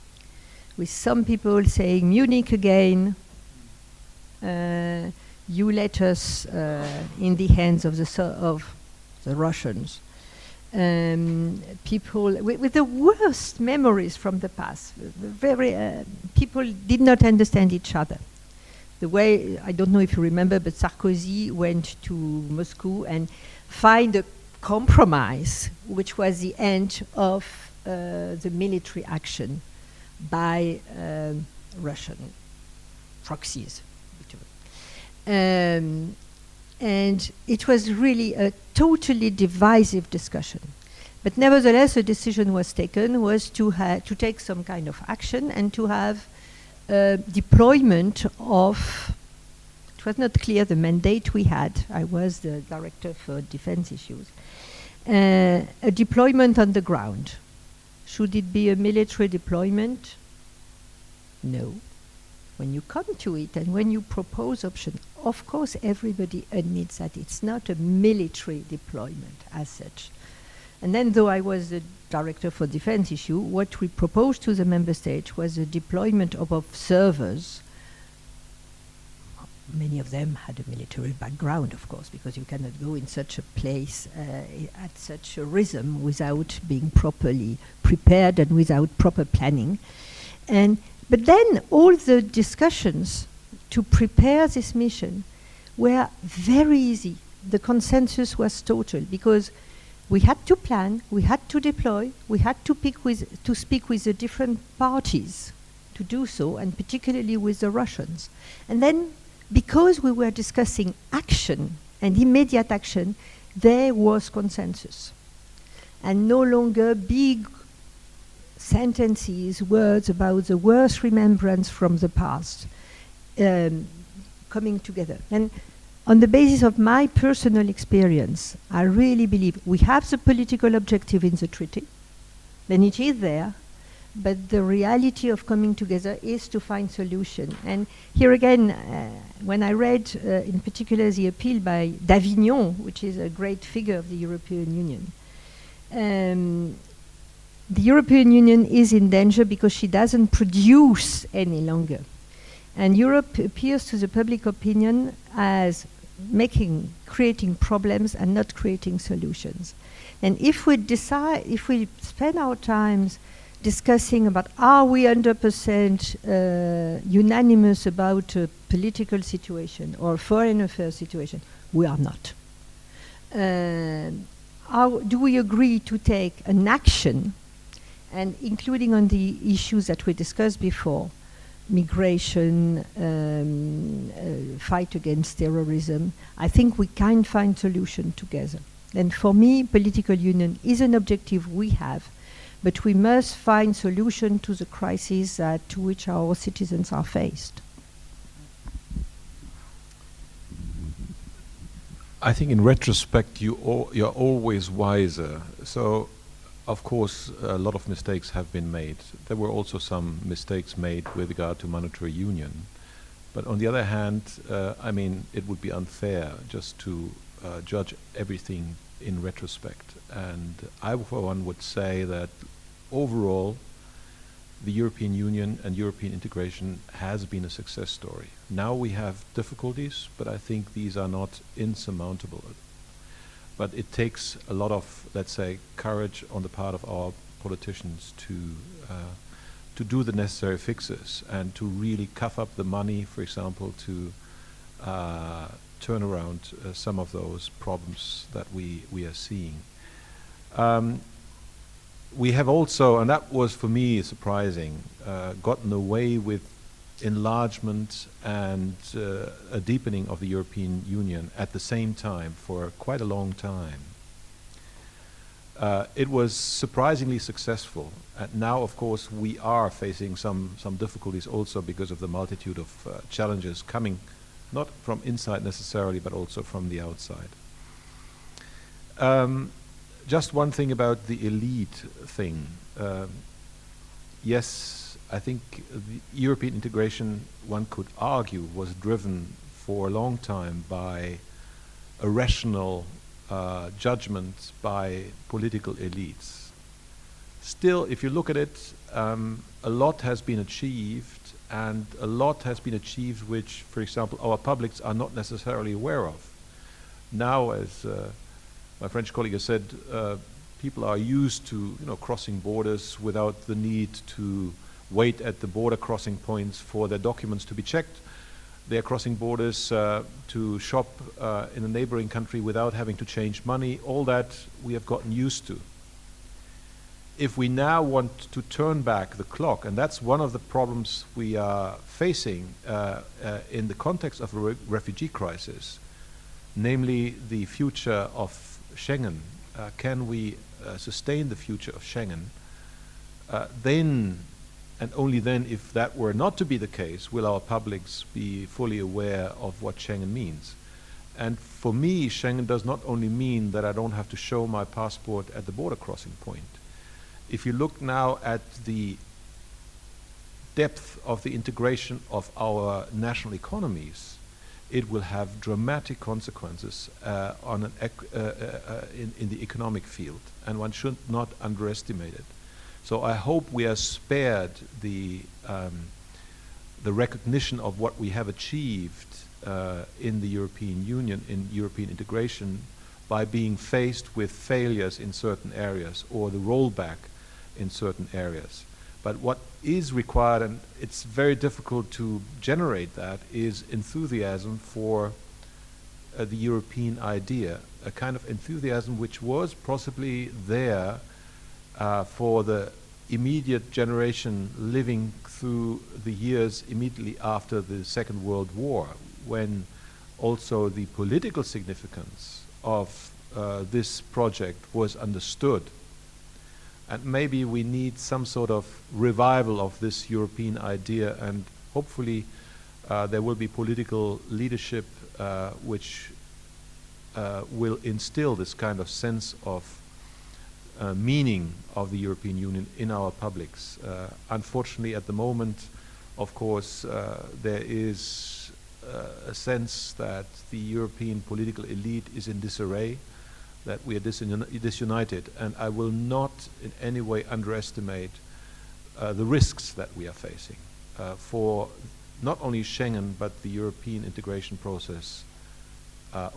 with some people saying, Munich again, you let us in the hands of the Russians. people with the worst memories from the past. People did not understand each other. The way, I don't know if you remember, but Sarkozy went to Moscow and find a compromise, which was the end of the military action by Russian proxies. And it was really a totally divisive discussion. But nevertheless, a decision was taken, was to take some kind of action and to have deployment of, it was not clear the mandate we had. I was the director for defense issues. A deployment on the ground. Should it be a military deployment? No. When you come to it and when you propose option, of course everybody admits that it's not a military deployment as such. And then, though I was the director for defense issue, what we proposed to the member states was a deployment of observers. Many of them had a military background, of course, because you cannot go in such a place at such a rhythm without being properly prepared and without proper planning. But then all the discussions to prepare this mission were very easy. The consensus was total because we had to plan, we had to deploy, we had to speak with the different parties to do so, and particularly with the Russians. And then, because we were discussing action and immediate action, there was consensus. And no longer big sentences, words about the worst remembrance from the past coming together. And on the basis of my personal experience, I really believe we have the political objective in the treaty, then it is there, but the reality of coming together is to find solution. And here again, when I read in particular the appeal by d'Avignon, which is a great figure of the European Union, the European Union is in danger because she doesn't produce any longer. And Europe appears to the public opinion as creating problems and not creating solutions. And if we spend our times discussing about are we 100% unanimous about a political situation or foreign affairs situation, we are not. Do we agree to take an action, and including on the issues that we discussed before, migration, fight against terrorism, I think we can find solution together. And for me, political union is an objective we have, but we must find solution to the crises to which our citizens are faced. I think in retrospect, you're always wiser. So, of course, a lot of mistakes have been made. There were also some mistakes made with regard to monetary union. But on the other hand, I mean, it would be unfair just to judge everything in retrospect. And I, for one, would say that overall, the European Union and European integration has been a success story. Now we have difficulties, but I think these are not insurmountable. But it takes a lot of, let's say, courage on the part of our politicians to do the necessary fixes and to really cough up the money, for example, to turn around some of those problems that we are seeing. We have also, and that was for me surprising, gotten away with enlargement and a deepening of the European Union at the same time for quite a long time. It was surprisingly successful, and now of course we are facing some difficulties also because of the multitude of challenges coming not from inside necessarily but also from the outside. Just one thing about the elite thing. Yes, I think the European integration, one could argue, was driven for a long time by a rational judgment by political elites. Still, if you look at it, a lot has been achieved, and a lot has been achieved which, for example, our publics are not necessarily aware of. Now, as my French colleague has said, People are used to, crossing borders without the need to wait at the border crossing points for their documents to be checked. They are crossing borders to shop in a neighboring country without having to change money. All that we have gotten used to. If we now want to turn back the clock, and that's one of the problems we are facing in the context of a refugee crisis, namely the future of Schengen. Can we sustain the future of Schengen? Then, and only then, if that were not to be the case, will our publics be fully aware of what Schengen means. And for me, Schengen does not only mean that I don't have to show my passport at the border crossing point. If you look now at the depth of the integration of our national economies, it will have dramatic consequences in the economic field, and one should not underestimate it. So I hope we are spared the recognition of what we have achieved in the European Union, in European integration, by being faced with failures in certain areas or the rollback in certain areas. But what is required, and it's very difficult to generate that, is enthusiasm for the European idea, a kind of enthusiasm which was possibly there for the immediate generation living through the years immediately after the Second World War, when also the political significance of this project was understood. And maybe we need some sort of revival of this European idea, and hopefully there will be political leadership which will instill this kind of sense of meaning of the European Union in our publics. Unfortunately, at the moment, of course, there is a sense that the European political elite is in disarray, that we are disunited, and I will not in any way underestimate the risks that we are facing for not only Schengen but the European integration process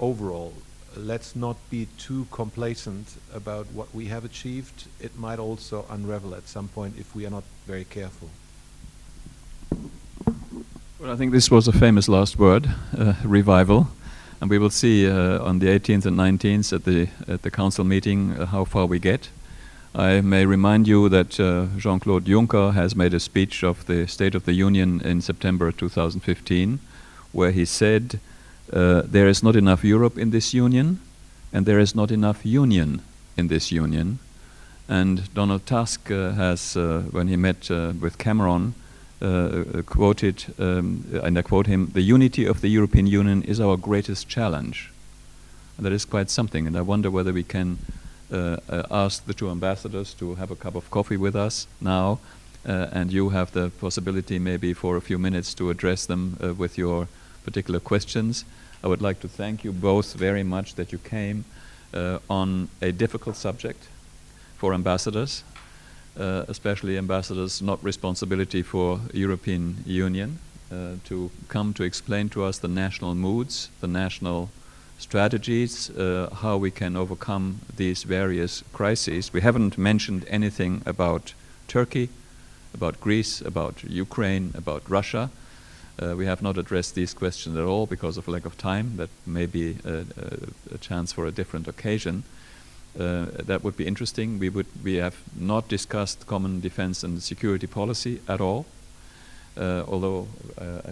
overall. Let's not be too complacent about what we have achieved. It might also unravel at some point if we are not very careful. Well, I think this was a famous last word, revival. And we will see on the 18th and 19th at the council meeting how far we get. I may remind you that Jean-Claude Juncker has made a speech of the State of the Union in September 2015, where he said there is not enough Europe in this union, and there is not enough union in this union. And Donald Tusk has, when he met with Cameron, quoted, and I quote him, "The unity of the European Union is our greatest challenge." And that is quite something, and I wonder whether we can ask the two ambassadors to have a cup of coffee with us now, and you have the possibility maybe for a few minutes to address them with your particular questions. I would like to thank you both very much that you came on a difficult subject for ambassadors. Especially ambassadors not responsibility for European Union, to come to explain to us the national moods, the national strategies, how we can overcome these various crises. We haven't mentioned anything about Turkey, about Greece, about Ukraine, about Russia. We have not addressed these questions at all because of lack of time. That may be a chance for a different occasion. That would be interesting. We have not discussed common defense and security policy at all, although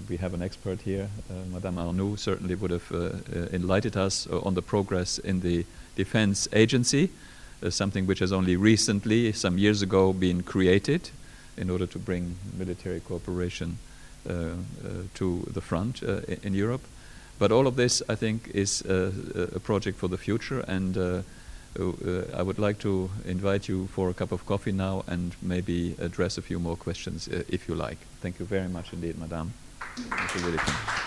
we have an expert here. Madame Arnould certainly would have enlightened us on the progress in the defense agency, something which has only recently, some years ago, been created in order to bring military cooperation to the front in Europe. But all of this, I think, is a project for the future, and I would like to invite you for a cup of coffee now and maybe address a few more questions if you like. Thank you very much indeed, Madame. Mr. Lüdeking.